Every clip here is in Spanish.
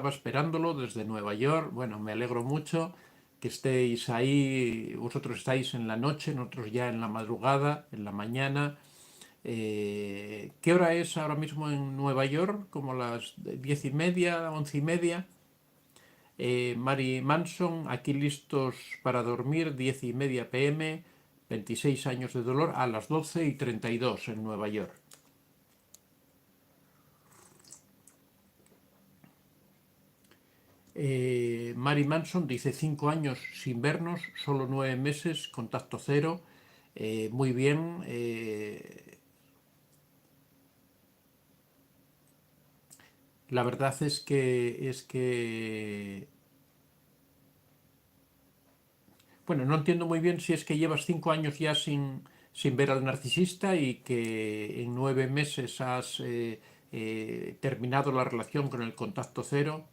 esperándolo desde Nueva York. Bueno, me alegro mucho que estéis ahí. Vosotros estáis en la noche, nosotros ya en la madrugada, en la mañana. ¿Qué hora es ahora mismo en Nueva York? Como las 10:30, 11:30. Mary Manson, aquí listos para dormir, 10:30 p.m., 26 años de dolor, a las 12:32 en Nueva York. Mary Manson dice 5 años sin vernos, solo 9 meses, contacto cero. Muy bien. La verdad bueno, no entiendo muy bien si es que llevas 5 años ya sin ver al narcisista y que en 9 meses has terminado la relación con el contacto cero.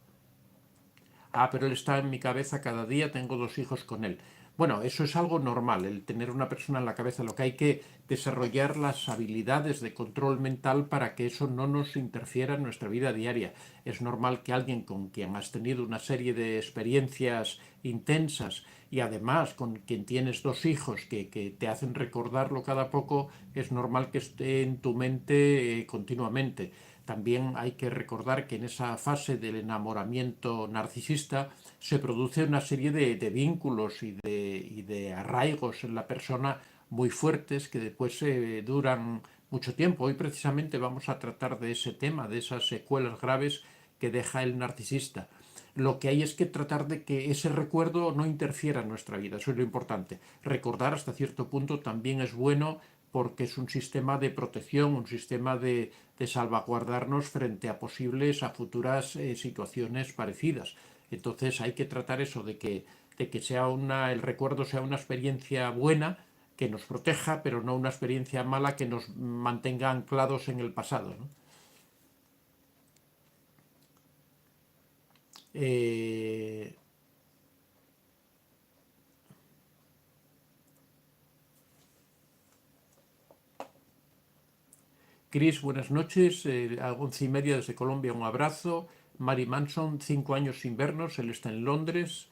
Ah, pero él está en mi cabeza cada día, tengo 2 hijos con él. Bueno, eso es algo normal, el tener una persona en la cabeza. Lo que hay que desarrollar las habilidades de control mental para que eso no nos interfiera en nuestra vida diaria. Es normal que alguien con quien has tenido una serie de experiencias intensas y además con quien tienes 2 hijos que te hacen recordarlo cada poco, es normal que esté en tu mente continuamente. También hay que recordar que en esa fase del enamoramiento narcisista se produce una serie de vínculos y de arraigos en la persona muy fuertes que después duran mucho tiempo. Hoy precisamente vamos a tratar de ese tema, de esas secuelas graves que deja el narcisista. Lo que hay es que tratar de que ese recuerdo no interfiera en nuestra vida, eso es lo importante. Recordar hasta cierto punto también es bueno porque es un sistema de protección, un sistema de salvaguardarnos frente a posibles, a futuras situaciones parecidas. Entonces hay que tratar eso de que el recuerdo sea una experiencia buena, que nos proteja, pero no una experiencia mala que nos mantenga anclados en el pasado, ¿no? Eh, Chris, buenas noches. A 11:30 desde Colombia, un abrazo. Mary Manson, 5 años sin vernos. Él está en Londres.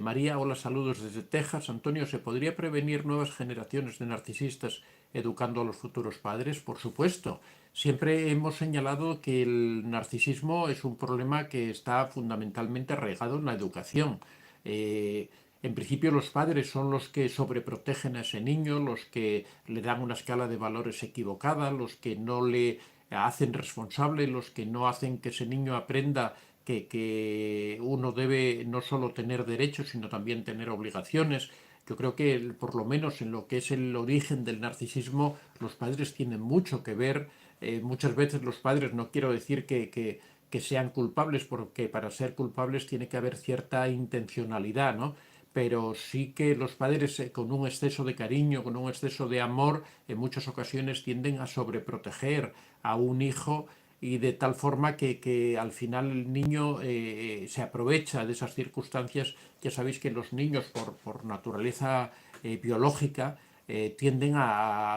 María, hola, saludos desde Texas. Antonio, ¿se podría prevenir nuevas generaciones de narcisistas educando a los futuros padres? Por supuesto. Siempre hemos señalado que el narcisismo es un problema que está fundamentalmente arraigado en la educación. En principio los padres son los que sobreprotegen a ese niño, los que le dan una escala de valores equivocada, los que no le hacen responsable, los que no hacen que ese niño aprenda que uno debe no solo tener derechos, sino también tener obligaciones. Yo creo que, por lo menos en lo que es el origen del narcisismo, los padres tienen mucho que ver. Muchas veces los padres, no quiero decir que sean culpables, porque para ser culpables tiene que haber cierta intencionalidad, ¿no? Pero sí que los padres con un exceso de cariño, con un exceso de amor, en muchas ocasiones tienden a sobreproteger a un hijo y de tal forma que al final el niño se aprovecha de esas circunstancias. Ya sabéis que los niños por naturaleza biológica tienden a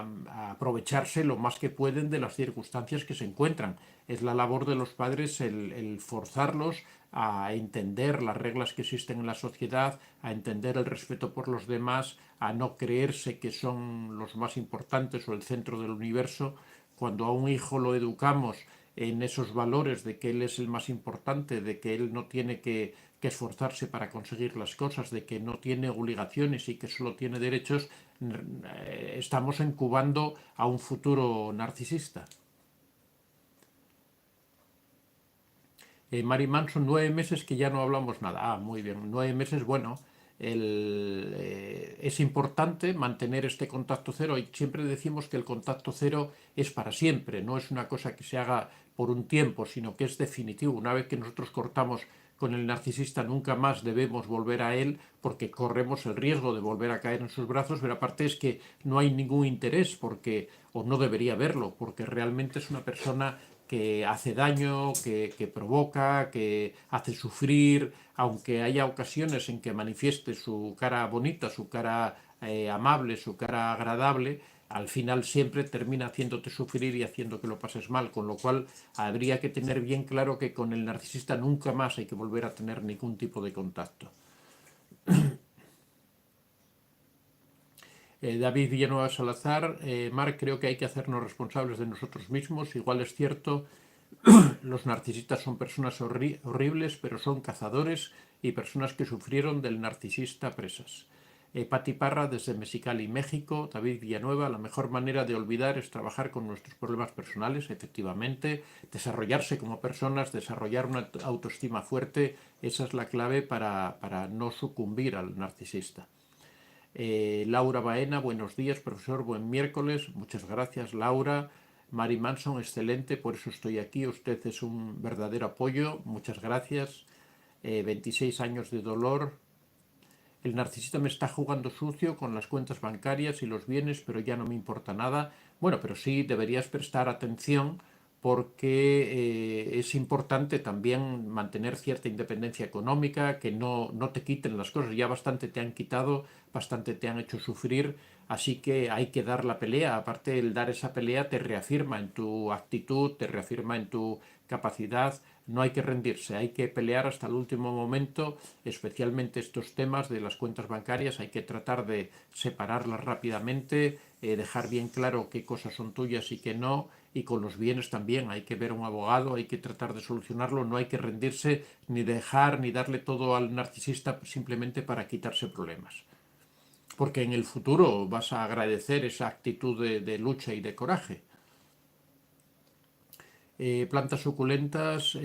aprovecharse lo más que pueden de las circunstancias que se encuentran. Es la labor de los padres el forzarlos a entender las reglas que existen en la sociedad, a entender el respeto por los demás, a no creerse que son los más importantes o el centro del universo. Cuando a un hijo lo educamos en esos valores de que él es el más importante, de que él no tiene que esforzarse para conseguir las cosas, de que no tiene obligaciones y que solo tiene derechos, estamos incubando a un futuro narcisista. Mary Manson, 9 meses que ya no hablamos nada. Ah, muy bien, 9 meses, bueno. Es importante mantener este contacto cero y siempre decimos que el contacto cero es para siempre, no es una cosa que se haga por un tiempo, sino que es definitivo. Una vez que nosotros cortamos con el narcisista, nunca más debemos volver a él porque corremos el riesgo de volver a caer en sus brazos, pero aparte es que no hay ningún interés porque, o no debería haberlo, porque realmente es una persona que hace daño, que provoca, que hace sufrir, aunque haya ocasiones en que manifieste su cara bonita, su cara amable, su cara agradable. al final siempre termina haciéndote sufrir y haciendo que lo pases mal, con lo cual habría que tener bien claro que con el narcisista nunca más hay que volver a tener ningún tipo de contacto. David Villanueva Salazar, Marc, creo que hay que hacernos responsables de nosotros mismos. Igual es cierto, los narcisistas son personas horribles, pero son cazadores y personas que sufrieron del narcisista presas. Pati Parra, desde Mexicali, México. David Villanueva, la mejor manera de olvidar es trabajar con nuestros problemas personales, efectivamente, desarrollarse como personas, desarrollar una autoestima fuerte, esa es la clave para no sucumbir al narcisista. Laura Baena, buenos días, profesor, buen miércoles. Muchas gracias, Laura. Mary Manson, excelente, por eso estoy aquí. Usted es un verdadero apoyo, muchas gracias. 26 años de dolor. El narcisista me está jugando sucio con las cuentas bancarias y los bienes, pero ya no me importa nada. Bueno, pero sí deberías prestar atención porque es importante también mantener cierta independencia económica, que no te quiten las cosas. Ya bastante te han quitado, bastante te han hecho sufrir, así que hay que dar la pelea. Aparte, el dar esa pelea te reafirma en tu actitud, te reafirma en tu capacidad. No hay que rendirse, hay que pelear hasta el último momento, especialmente estos temas de las cuentas bancarias, hay que tratar de separarlas rápidamente, dejar bien claro qué cosas son tuyas y qué no, y con los bienes también hay que ver a un abogado, hay que tratar de solucionarlo, no hay que rendirse ni dejar ni darle todo al narcisista simplemente para quitarse problemas. Porque en el futuro vas a agradecer esa actitud de lucha y de coraje. Plantas suculentas,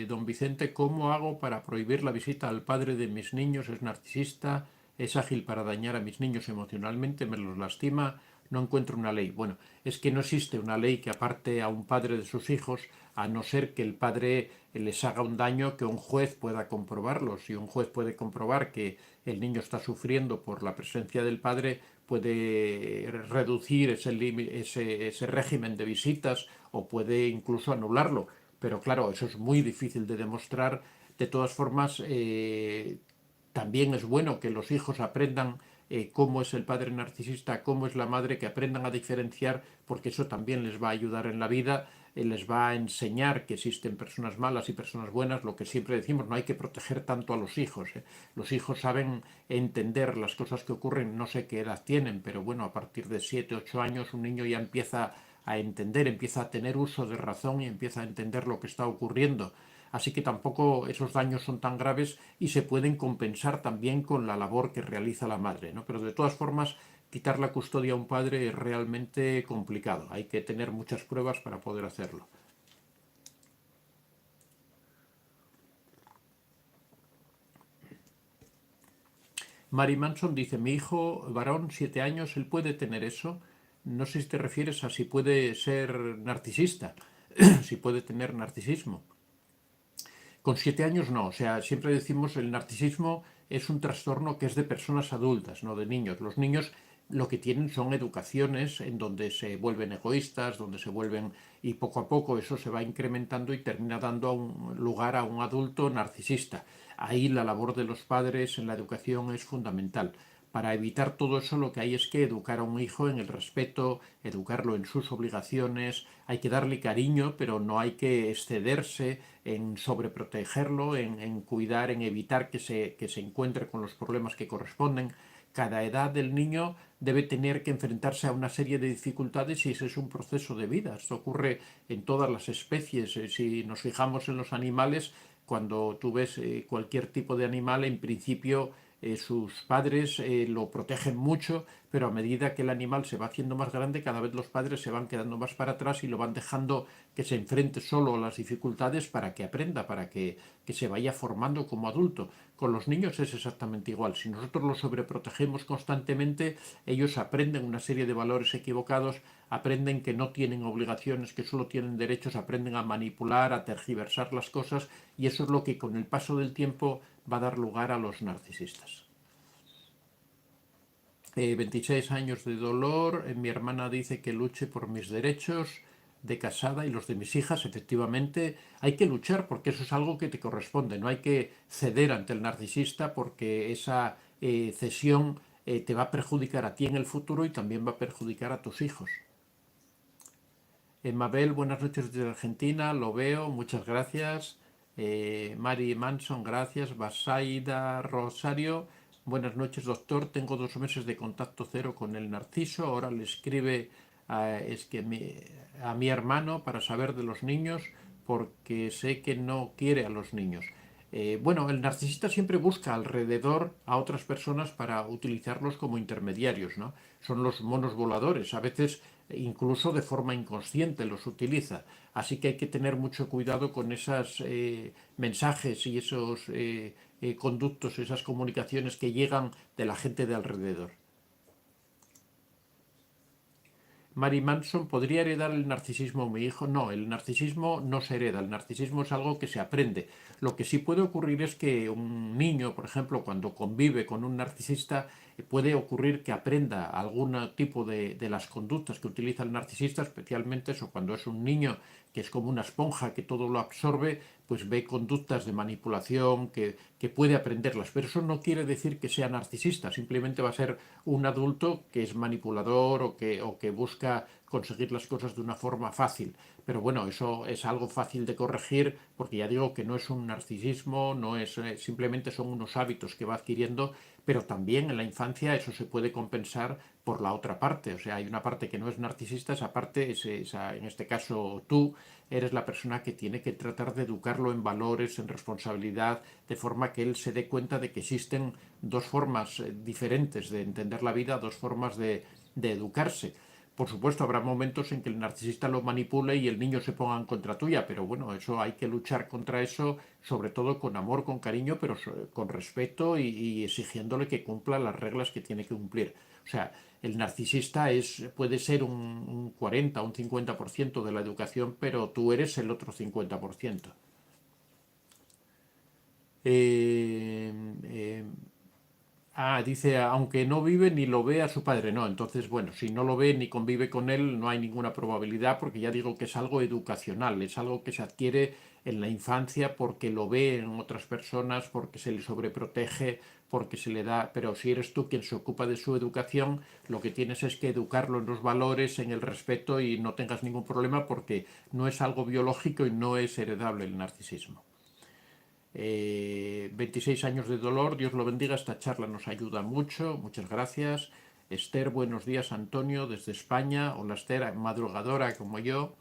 don Vicente, ¿cómo hago para prohibir la visita al padre de mis niños? Es narcisista, es ágil para dañar a mis niños emocionalmente, me los lastima, no encuentro una ley. Bueno, es que no existe una ley que aparte a un padre de sus hijos, a no ser que el padre les haga un daño que un juez pueda comprobarlo. Si un juez puede comprobar que el niño está sufriendo por la presencia del padre, puede reducir ese régimen de visitas o puede incluso anularlo. Pero claro, eso es muy difícil de demostrar. De todas formas, también es bueno que los hijos aprendan cómo es el padre narcisista, cómo es la madre, que aprendan a diferenciar, porque eso también les va a ayudar en la vida, les va a enseñar que existen personas malas y personas buenas, lo que siempre decimos, no hay que proteger tanto a los hijos. Los hijos saben entender las cosas que ocurren, no sé qué edad tienen, pero bueno, a partir de 7, 8 años un niño ya empieza a entender, empieza a tener uso de razón y empieza a entender lo que está ocurriendo. Así que tampoco esos daños son tan graves y se pueden compensar también con la labor que realiza la madre, ¿no? Pero de todas formas, quitar la custodia a un padre es realmente complicado. Hay que tener muchas pruebas para poder hacerlo. Mary Manson dice, mi hijo varón, 7 años, él puede tener eso. No sé si te refieres a si puede ser narcisista, si puede tener narcisismo. Con 7 años no, o sea, siempre decimos el narcisismo es un trastorno que es de personas adultas, no de niños. Los niños lo que tienen son educaciones en donde se vuelven egoístas, donde se vuelven, y poco a poco eso se va incrementando y termina dando un lugar a un adulto narcisista. Ahí la labor de los padres en la educación es fundamental. Para evitar todo eso lo que hay es que educar a un hijo en el respeto, educarlo en sus obligaciones, hay que darle cariño, pero no hay que excederse en sobreprotegerlo, en cuidar, en evitar que se encuentre con los problemas que corresponden. Cada edad del niño debe tener que enfrentarse a una serie de dificultades y ese es un proceso de vida. Esto ocurre en todas las especies. Si nos fijamos en los animales, cuando tú ves cualquier tipo de animal, en principio sus padres lo protegen mucho, pero a medida que el animal se va haciendo más grande, cada vez los padres se van quedando más para atrás y lo van dejando que se enfrente solo a las dificultades para que aprenda, que se vaya formando como adulto. Con los niños es exactamente igual. Si nosotros los sobreprotegemos constantemente, ellos aprenden una serie de valores equivocados, aprenden que no tienen obligaciones, que solo tienen derechos, aprenden a manipular, a tergiversar las cosas y eso es lo que con el paso del tiempo va a dar lugar a los narcisistas. 26 años de dolor, mi hermana dice que luche por mis derechos de casada y los de mis hijas. Efectivamente hay que luchar porque eso es algo que te corresponde, no hay que ceder ante el narcisista porque esa cesión te va a perjudicar a ti en el futuro y también va a perjudicar a tus hijos. Mabel, buenas noches desde Argentina, lo veo, muchas gracias. Mari Manson, gracias. Basaida Rosario, buenas noches doctor, tengo 2 meses de contacto cero con el narciso, ahora le escribe a mi hermano para saber de los niños porque sé que no quiere a los niños. Bueno, el narcisista siempre busca alrededor a otras personas para utilizarlos como intermediarios, ¿no? Son los monos voladores, a veces incluso de forma inconsciente los utiliza. Así que hay que tener mucho cuidado con esos mensajes y esos conductos, esas comunicaciones que llegan de la gente de alrededor. Mary Manson, ¿podría heredar el narcisismo a mi hijo? No, el narcisismo no se hereda, el narcisismo es algo que se aprende. Lo que sí puede ocurrir es que un niño, por ejemplo, cuando convive con un narcisista, puede ocurrir que aprenda algún tipo de las conductas que utiliza el narcisista, especialmente eso, cuando es un niño que es como una esponja que todo lo absorbe, pues ve conductas de manipulación que puede aprenderlas. Pero eso no quiere decir que sea narcisista, simplemente va a ser un adulto que es manipulador o que busca conseguir las cosas de una forma fácil. Pero bueno, eso es algo fácil de corregir porque ya digo que no es un narcisismo, no es simplemente son unos hábitos que va adquiriendo, pero también en la infancia eso se puede compensar por la otra parte. O sea, hay una parte que no es narcisista, esa parte, en este caso tú, eres la persona que tiene que tratar de educarlo en valores, en responsabilidad, de forma que él se dé cuenta de que existen dos formas diferentes de entender la vida, dos formas de educarse. Por supuesto, habrá momentos en que el narcisista lo manipule y el niño se ponga en contra tuya, pero bueno, eso hay que luchar contra eso, sobre todo con amor, con cariño, pero con respeto y exigiéndole que cumpla las reglas que tiene que cumplir. O sea, el narcisista puede ser un 40 o un 50% de la educación, pero tú eres el otro 50%. Eh, eh, dice, aunque no vive ni lo ve a su padre. No, entonces, bueno, si no lo ve ni convive con él, no hay ninguna probabilidad, porque ya digo que es algo educacional, es algo que se adquiere en la infancia porque lo ve en otras personas, porque se le sobreprotege, porque se le da. Pero si eres tú quien se ocupa de su educación, lo que tienes es que educarlo en los valores, en el respeto y no tengas ningún problema porque no es algo biológico y no es heredable el narcisismo. 26 años de dolor, Dios lo bendiga, esta charla nos ayuda mucho, muchas gracias. Esther, buenos días, Antonio, desde España. Hola Esther, madrugadora como yo.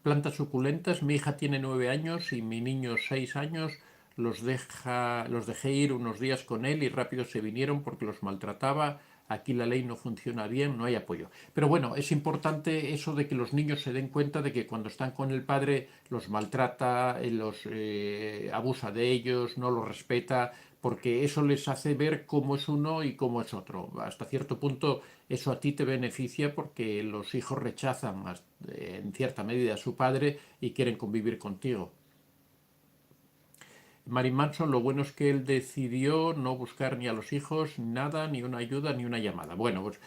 Plantas suculentas, mi hija tiene 9 años y mi niño 6 años. Los dejé ir unos días con él y rápido se vinieron porque los maltrataba. Aquí la ley no funciona bien, no hay apoyo. Pero bueno, es importante eso de que los niños se den cuenta de que cuando están con el padre los maltrata, los abusa de ellos, no los respeta, porque eso les hace ver cómo es uno y cómo es otro. Hasta cierto punto eso a ti te beneficia porque los hijos rechazan en cierta medida a su padre y quieren convivir contigo. Marilyn Manson, lo bueno es que él decidió no buscar ni a los hijos, nada, ni una ayuda, ni una llamada. Bueno, pues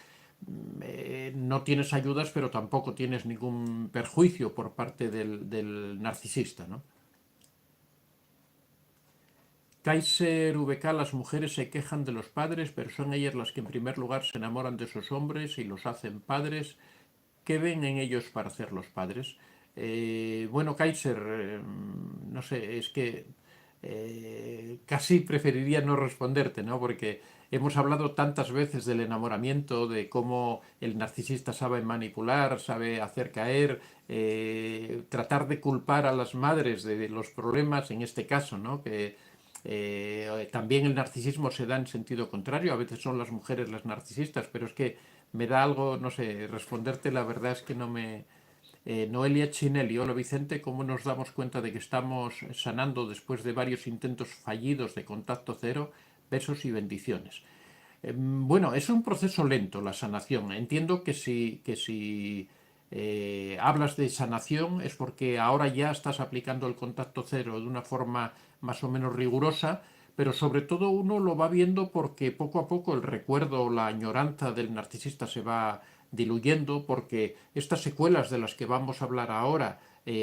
no tienes ayudas, pero tampoco tienes ningún perjuicio por parte del narcisista, ¿no? Kaiser VK, las mujeres se quejan de los padres, pero son ellas las que en primer lugar se enamoran de esos hombres y los hacen padres. ¿Qué ven en ellos para ser los padres? Bueno, Kaiser, no sé, es que casi preferiría no responderte, ¿no? Porque hemos hablado tantas veces del enamoramiento, de cómo el narcisista sabe manipular, sabe hacer caer, tratar de culpar a las madres de los problemas, en este caso, ¿no? Que también el narcisismo se da en sentido contrario, a veces son las mujeres las narcisistas, pero es que me da algo, no sé, responderte, la verdad es que no me... Noelia Chinelli, hola Vicente, ¿cómo nos damos cuenta de que estamos sanando después de varios intentos fallidos de contacto cero? Besos y bendiciones. Bueno, es un proceso lento la sanación. Entiendo que si hablas de sanación es porque ahora ya estás aplicando el contacto cero de una forma más o menos rigurosa, pero sobre todo uno lo va viendo porque poco a poco el recuerdo, la añoranza del narcisista se va diluyendo, porque estas secuelas de las que vamos a hablar ahora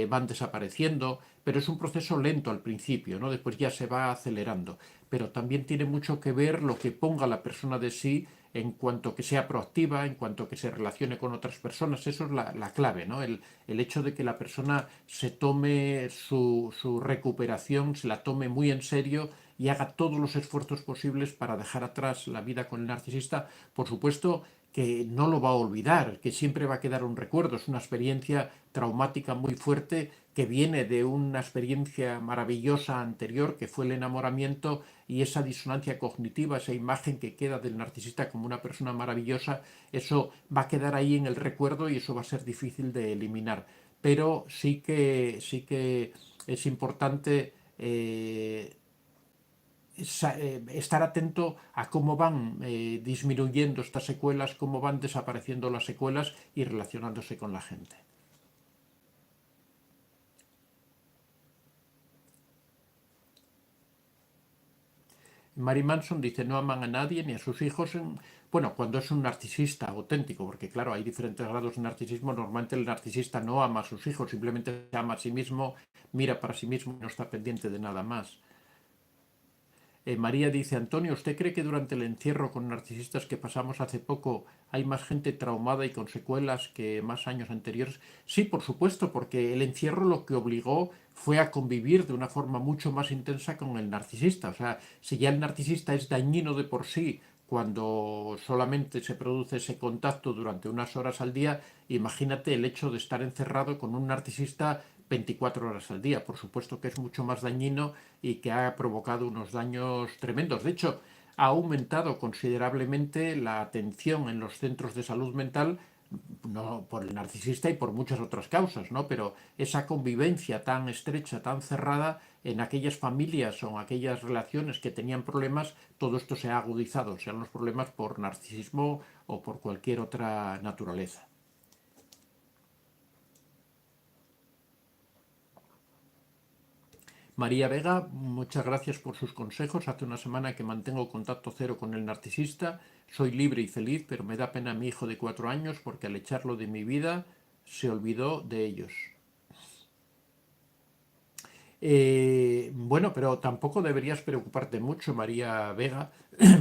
van desapareciendo, pero es un proceso lento al principio, ¿no? Después ya se va acelerando. Pero también tiene mucho que ver lo que ponga la persona de sí en cuanto que sea proactiva, en cuanto que se relacione con otras personas. Eso es la clave, ¿no? El hecho de que la persona se tome su recuperación, se la tome muy en serio y haga todos los esfuerzos posibles para dejar atrás la vida con el narcisista. Por supuesto que no lo va a olvidar, que siempre va a quedar un recuerdo, es una experiencia traumática muy fuerte que viene de una experiencia maravillosa anterior, que fue el enamoramiento, y esa disonancia cognitiva, esa imagen que queda del narcisista como una persona maravillosa, eso va a quedar ahí en el recuerdo y eso va a ser difícil de eliminar. Pero sí que es importante estar atento a cómo van disminuyendo estas secuelas, cómo van desapareciendo las secuelas y relacionándose con la gente. Mary Manson dice, no aman a nadie ni a sus hijos. Bueno, cuando es un narcisista auténtico, porque claro, hay diferentes grados de narcisismo, normalmente el narcisista no ama a sus hijos, simplemente se ama a sí mismo, mira para sí mismo y no está pendiente de nada más. María dice, Antonio, ¿usted cree que durante el encierro con narcisistas que pasamos hace poco hay más gente traumada y con secuelas que más años anteriores? Sí, por supuesto, porque el encierro lo que obligó fue a convivir de una forma mucho más intensa con el narcisista. O sea, si ya el narcisista es dañino de por sí cuando solamente se produce ese contacto durante unas horas al día, imagínate el hecho de estar encerrado con un narcisista 24 horas al día. Por supuesto que es mucho más dañino y que ha provocado unos daños tremendos. De hecho, ha aumentado considerablemente la atención en los centros de salud mental, no por el narcisista y por muchas otras causas, ¿no? Pero esa convivencia tan estrecha, tan cerrada en aquellas familias o en aquellas relaciones que tenían problemas, todo esto se ha agudizado, sean los problemas por narcisismo o por cualquier otra naturaleza. María Vega, muchas gracias por sus consejos. Hace una semana que mantengo contacto cero con el narcisista. Soy libre y feliz, pero me da pena mi hijo de 4 años porque al echarlo de mi vida se olvidó de ellos. Bueno, pero tampoco deberías preocuparte mucho, María Vega,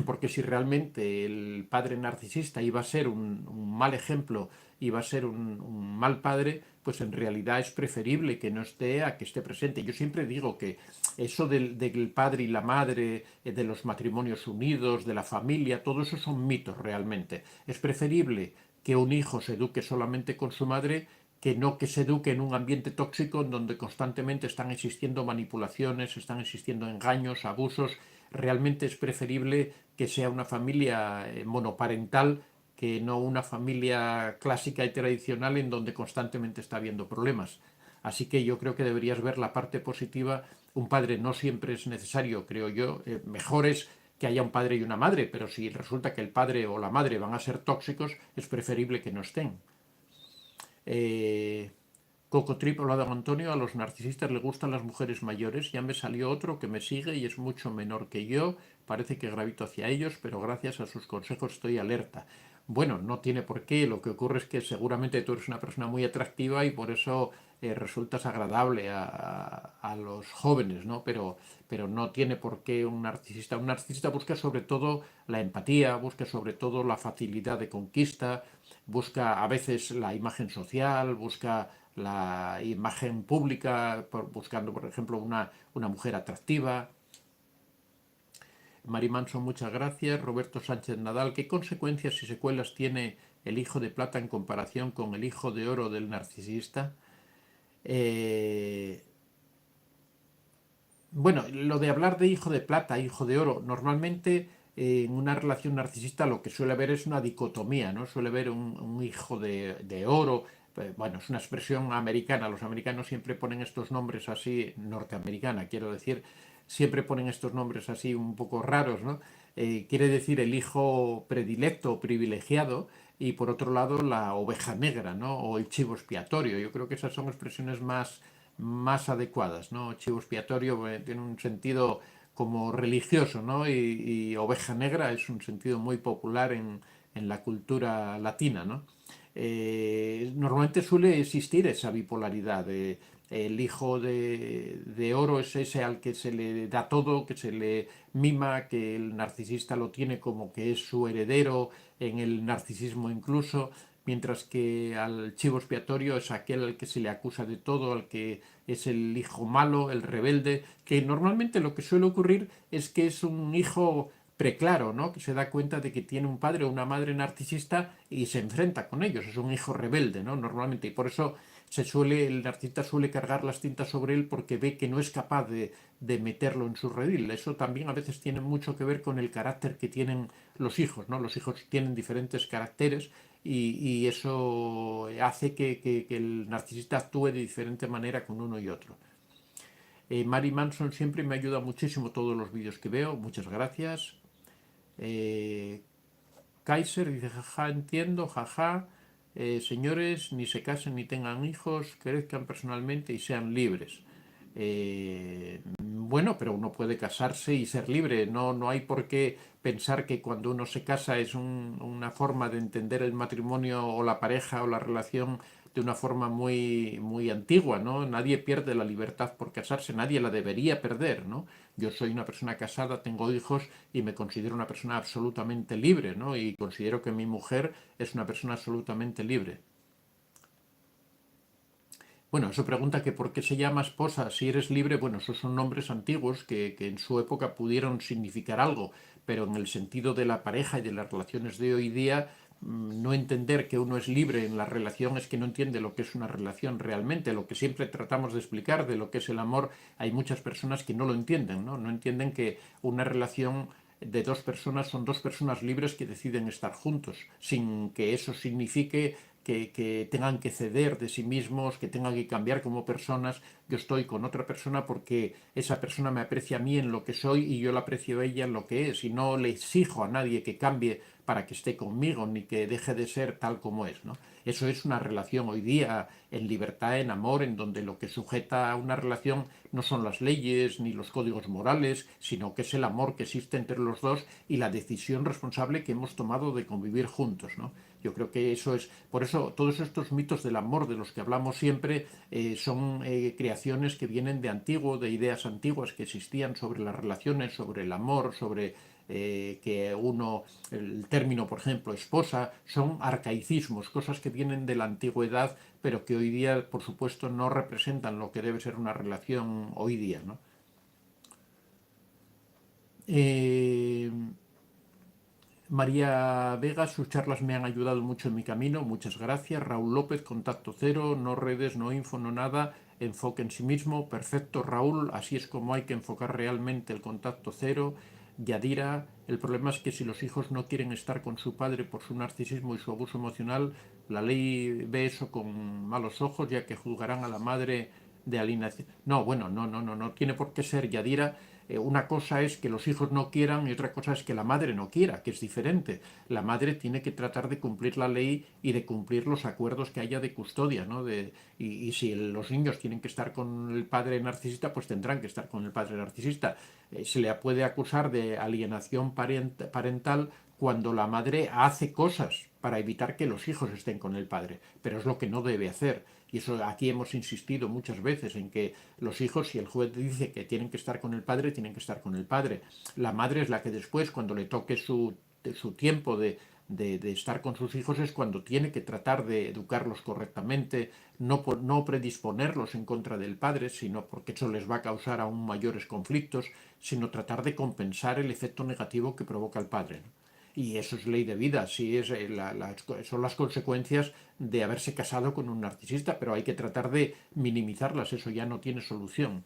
porque si realmente el padre narcisista iba a ser un mal ejemplo, iba a ser un mal padre, pues en realidad es preferible que no esté a que esté presente. Yo siempre digo que eso del padre y la madre, de los matrimonios unidos, de la familia, todo eso son mitos realmente. Es preferible que un hijo se eduque solamente con su madre que no que se eduque en un ambiente tóxico en donde constantemente están existiendo manipulaciones, están existiendo engaños, abusos. Realmente es preferible que sea una familia monoparental que no una familia clásica y tradicional en donde constantemente está habiendo problemas. Así que yo creo que deberías ver la parte positiva. Un padre no siempre es necesario, creo yo. Mejor es que haya un padre y una madre, pero si resulta que el padre o la madre van a ser tóxicos, es preferible que no estén. Eh, Coco Trip, hola don Antonio, a los narcisistas les gustan las mujeres mayores. Ya me salió otro que me sigue y es mucho menor que yo. Parece que gravito hacia ellos, pero gracias a sus consejos estoy alerta. Bueno, no tiene por qué. Lo que ocurre es que seguramente tú eres una persona muy atractiva y por eso resultas agradable a los jóvenes, ¿no? Pero no tiene por qué un narcisista. Un narcisista busca sobre todo la empatía, busca sobre todo la facilidad de conquista, busca a veces la imagen social, busca la imagen pública, buscando, por ejemplo, una mujer atractiva. Mari Manson, muchas gracias. Roberto Sánchez Nadal, ¿qué consecuencias y secuelas tiene el hijo de plata en comparación con el hijo de oro del narcisista? Eh, bueno, lo de hablar de hijo de plata, hijo de oro, normalmente en una relación narcisista lo que suele haber es una dicotomía, ¿no? Suele haber un hijo de oro. Bueno, es una expresión americana. Los americanos siempre ponen estos nombres así, norteamericana, quiero decir, siempre ponen estos nombres así un poco raros, ¿no? Quiere decir el hijo predilecto, privilegiado, y por otro lado la oveja negra, ¿no? O el chivo expiatorio. Yo creo que esas son expresiones más adecuadas, ¿no? Chivo expiatorio tiene un sentido como religioso, ¿no? Y oveja negra es un sentido muy popular en la cultura latina, ¿no? Normalmente suele existir esa bipolaridad. El hijo de oro es ese al que se le da todo, que se le mima, que el narcisista lo tiene como que es su heredero, en el narcisismo incluso, mientras que al chivo expiatorio es aquel al que se le acusa de todo, al que es el hijo malo, el rebelde, que normalmente lo que suele ocurrir es que es un hijo preclaro, ¿no? Que se da cuenta de que tiene un padre o una madre narcisista y se enfrenta con ellos, es un hijo rebelde, ¿no? Normalmente, y por eso el narcisista suele cargar las tintas sobre él porque ve que no es capaz de meterlo en su redil. Eso también a veces tiene mucho que ver con el carácter que tienen los hijos, ¿no? Los hijos tienen diferentes caracteres y eso hace que el narcisista actúe de diferente manera con uno y otro. Mary Manson siempre me ayuda muchísimo todos los vídeos que veo, muchas gracias. Eh, Kaiser dice, jaja, entiendo, jaja. Señores, ni se casen ni tengan hijos, crezcan personalmente y sean libres. Bueno, pero uno puede casarse y ser libre. No, no hay por qué pensar que cuando uno se casa es una forma de entender el matrimonio o la pareja o la relación de una forma muy, muy antigua, ¿no? Nadie pierde la libertad por casarse, nadie la debería perder, ¿no? Yo soy una persona casada, tengo hijos y me considero una persona absolutamente libre, ¿no? Y considero que mi mujer es una persona absolutamente libre. Bueno, eso pregunta que por qué se llama esposa si eres libre. Bueno, esos son nombres antiguos que en su época pudieron significar algo, pero en el sentido de la pareja y de las relaciones de hoy día, no entender que uno es libre en la relación es que no entiende lo que es una relación realmente. Lo que siempre tratamos de explicar de lo que es el amor, hay muchas personas que no lo entienden, ¿no? No entienden que una relación de dos personas son dos personas libres que deciden estar juntos, sin que eso signifique que tengan que ceder de sí mismos, que tengan que cambiar como personas. Yo estoy con otra persona porque esa persona me aprecia a mí en lo que soy y yo la aprecio a ella en lo que es. Y no le exijo a nadie que cambie para que esté conmigo ni que deje de ser tal como es, ¿no? Eso es una relación hoy día en libertad, en amor, en donde lo que sujeta a una relación no son las leyes ni los códigos morales, sino que es el amor que existe entre los dos y la decisión responsable que hemos tomado de convivir juntos, ¿no? Yo creo que eso es, por eso todos estos mitos del amor de los que hablamos siempre son creaciones que vienen de antiguo, de ideas antiguas que existían sobre las relaciones, sobre el amor, sobre que uno, el término, por ejemplo, esposa, son arcaicismos, cosas que vienen de la antigüedad, pero que hoy día, por supuesto, no representan lo que debe ser una relación hoy día, ¿no? Eh, María Vega, sus charlas me han ayudado mucho en mi camino, muchas gracias. Raúl López, contacto cero, no redes, no info, no nada, enfoque en sí mismo, perfecto Raúl, así es como hay que enfocar realmente el contacto cero. Yadira, el problema es que si los hijos no quieren estar con su padre por su narcisismo y su abuso emocional, la ley ve eso con malos ojos, ya que juzgarán a la madre de alienación. No, bueno, no tiene por qué ser Yadira. Una cosa es que los hijos no quieran y otra cosa es que la madre no quiera, que es diferente. La madre tiene que tratar de cumplir la ley y de cumplir los acuerdos que haya de custodia, ¿no? Y si los niños tienen que estar con el padre narcisista, pues tendrán que estar con el padre narcisista. Se le puede acusar de alienación parental cuando la madre hace cosas para evitar que los hijos estén con el padre, pero es lo que no debe hacer. Y eso aquí hemos insistido muchas veces en que los hijos, si el juez dice que tienen que estar con el padre, tienen que estar con el padre. La madre es la que después, cuando le toque su tiempo de estar con sus hijos, es cuando tiene que tratar de educarlos correctamente, no predisponerlos en contra del padre, sino porque eso les va a causar aún mayores conflictos, sino tratar de compensar el efecto negativo que provoca el padre, ¿no? Y eso es ley de vida, sí es, son las consecuencias de haberse casado con un narcisista, pero hay que tratar de minimizarlas, eso ya no tiene solución.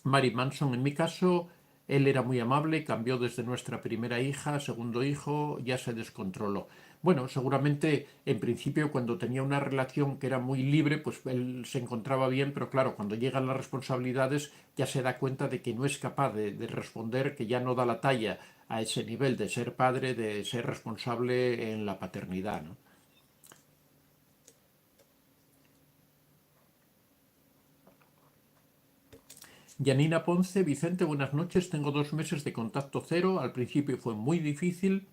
Mary Manson, en mi caso, él era muy amable, cambió desde nuestra primera hija, segundo hijo, ya se descontroló. Bueno, seguramente en principio cuando tenía una relación que era muy libre, pues él se encontraba bien, pero claro, cuando llegan las responsabilidades ya se da cuenta de que no es capaz de responder, que ya no da la talla a ese nivel de ser padre, de ser responsable en la paternidad, ¿no? Yanina Ponce, Vicente, buenas noches. Tengo 2 meses de contacto cero. Al principio fue muy difícil.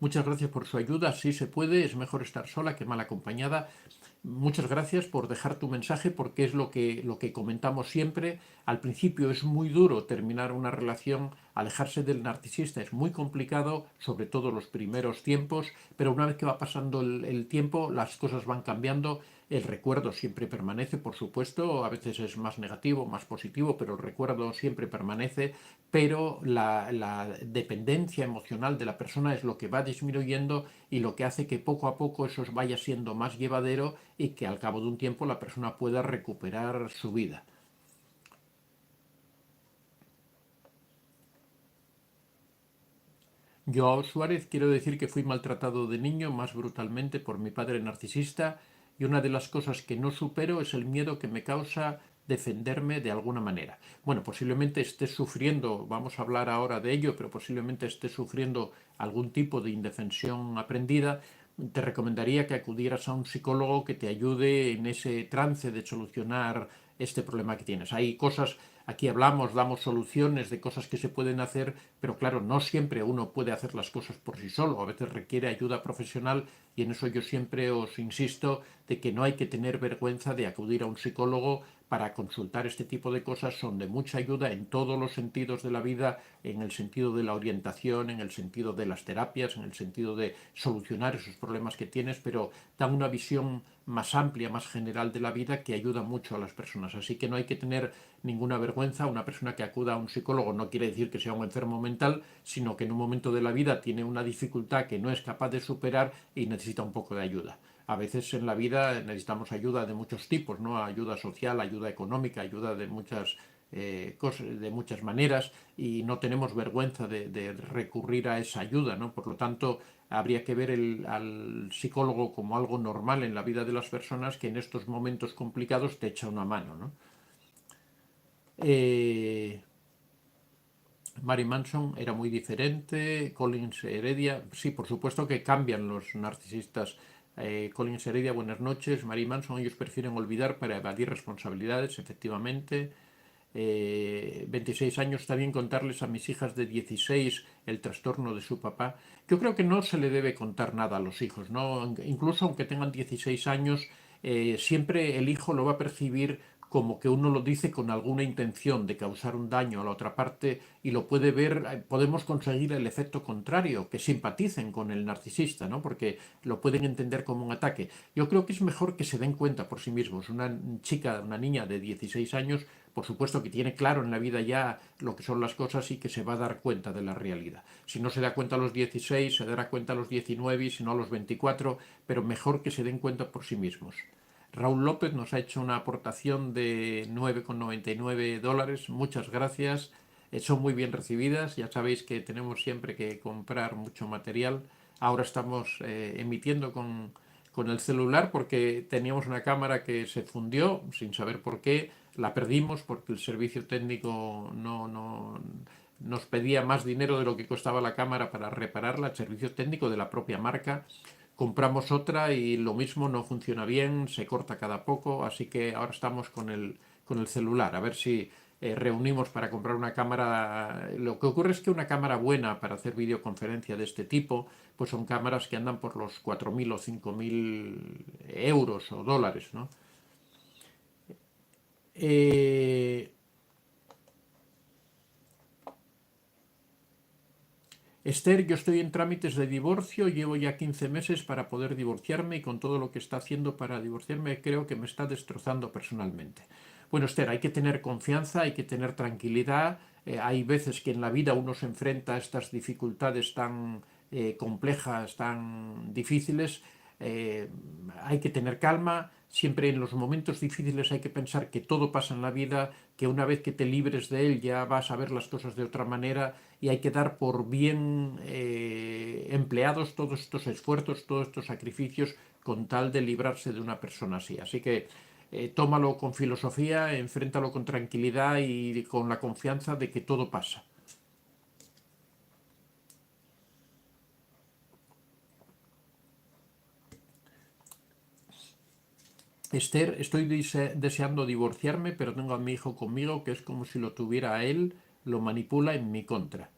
Muchas gracias por su ayuda. Sí se puede, es mejor estar sola que mal acompañada. Muchas gracias por dejar tu mensaje porque es lo que comentamos siempre. Al principio es muy duro terminar una relación, alejarse del narcisista es muy complicado, sobre todo los primeros tiempos, pero una vez que va pasando el tiempo las cosas van cambiando. El recuerdo siempre permanece, por supuesto, a veces es más negativo, más positivo, pero el recuerdo siempre permanece, pero la dependencia emocional de la persona es lo que va disminuyendo y lo que hace que poco a poco eso vaya siendo más llevadero y que al cabo de un tiempo la persona pueda recuperar su vida. Joao Suárez, quiero decir que fui maltratado de niño más brutalmente por mi padre narcisista y una de las cosas que no supero es el miedo que me causa defenderme de alguna manera. Bueno, posiblemente estés sufriendo, vamos a hablar ahora de ello, pero posiblemente estés sufriendo algún tipo de indefensión aprendida. Te recomendaría que acudieras a un psicólogo que te ayude en ese trance de solucionar este problema que tienes. Hay cosas, aquí hablamos, damos soluciones de cosas que se pueden hacer, pero claro, no siempre uno puede hacer las cosas por sí solo, a veces requiere ayuda profesional y en eso yo siempre os insisto de que no hay que tener vergüenza de acudir a un psicólogo para consultar este tipo de cosas, son de mucha ayuda en todos los sentidos de la vida, en el sentido de la orientación, en el sentido de las terapias, en el sentido de solucionar esos problemas que tienes, pero dan una visión más amplia, más general de la vida que ayuda mucho a las personas. Así que no hay que tener ninguna vergüenza. Una persona que acuda a un psicólogo no quiere decir que sea un enfermo mental, sino que en un momento de la vida tiene una dificultad que no es capaz de superar y necesita un poco de ayuda. A veces en la vida necesitamos ayuda de muchos tipos, ¿no? Ayuda social, ayuda económica, ayuda de muchas cosas, de muchas maneras, y no tenemos vergüenza de recurrir a esa ayuda, ¿no? Por lo tanto, habría que ver al psicólogo como algo normal en la vida de las personas que en estos momentos complicados te echa una mano, ¿no? Eh, Mary Manson era muy diferente, Collins Heredia, sí, por supuesto que cambian los narcisistas. Collins Heredia, buenas noches. Mary Manson, ellos prefieren olvidar para evadir responsabilidades, efectivamente. 26 años, está bien contarles a mis hijas de 16 el trastorno de su papá. Yo creo que no se le debe contar nada a los hijos, ¿no? Incluso aunque tengan 16 años, siempre el hijo lo va a percibir como que uno lo dice con alguna intención de causar un daño a la otra parte y lo puede ver, podemos conseguir el efecto contrario, que simpaticen con el narcisista, ¿no? Porque lo pueden entender como un ataque. Yo creo que es mejor que se den cuenta por sí mismos. Una chica, una niña de 16 años, por supuesto que tiene claro en la vida ya lo que son las cosas y que se va a dar cuenta de la realidad. Si no se da cuenta a los 16, se dará cuenta a los 19 y si no a los 24, pero mejor que se den cuenta por sí mismos. Raúl López nos ha hecho una aportación de 9,99 dólares. Muchas gracias. Son muy bien recibidas. Ya sabéis que tenemos siempre que comprar mucho material. Ahora estamos emitiendo con el celular porque teníamos una cámara que se fundió sin saber por qué. La perdimos porque el servicio técnico no nos pedía más dinero de lo que costaba la cámara para repararla, el servicio técnico de la propia marca. Compramos otra y lo mismo, no funciona bien, se corta cada poco, así que ahora estamos con el celular, a ver si reunimos para comprar una cámara. Lo que ocurre es que una cámara buena para hacer videoconferencia de este tipo, pues son cámaras que andan por los 4.000 o 5.000 euros o dólares, ¿no? Eh, Esther, yo estoy en trámites de divorcio, llevo ya 15 meses para poder divorciarme y con todo lo que está haciendo para divorciarme creo que me está destrozando personalmente. Bueno, Esther, hay que tener confianza, hay que tener tranquilidad. Hay veces que en la vida uno se enfrenta a estas dificultades tan complejas, tan difíciles. Eh, Hay que tener calma. Siempre en los momentos difíciles hay que pensar que todo pasa en la vida, que una vez que te libres de él ya vas a ver las cosas de otra manera y hay que dar por bien empleados todos estos esfuerzos, todos estos sacrificios con tal de librarse de una persona así. Así que tómalo con filosofía, enfréntalo con tranquilidad y con la confianza de que todo pasa. Esther, estoy deseando divorciarme, pero tengo a mi hijo conmigo, que es como si lo tuviera a él, lo manipula en mi contra.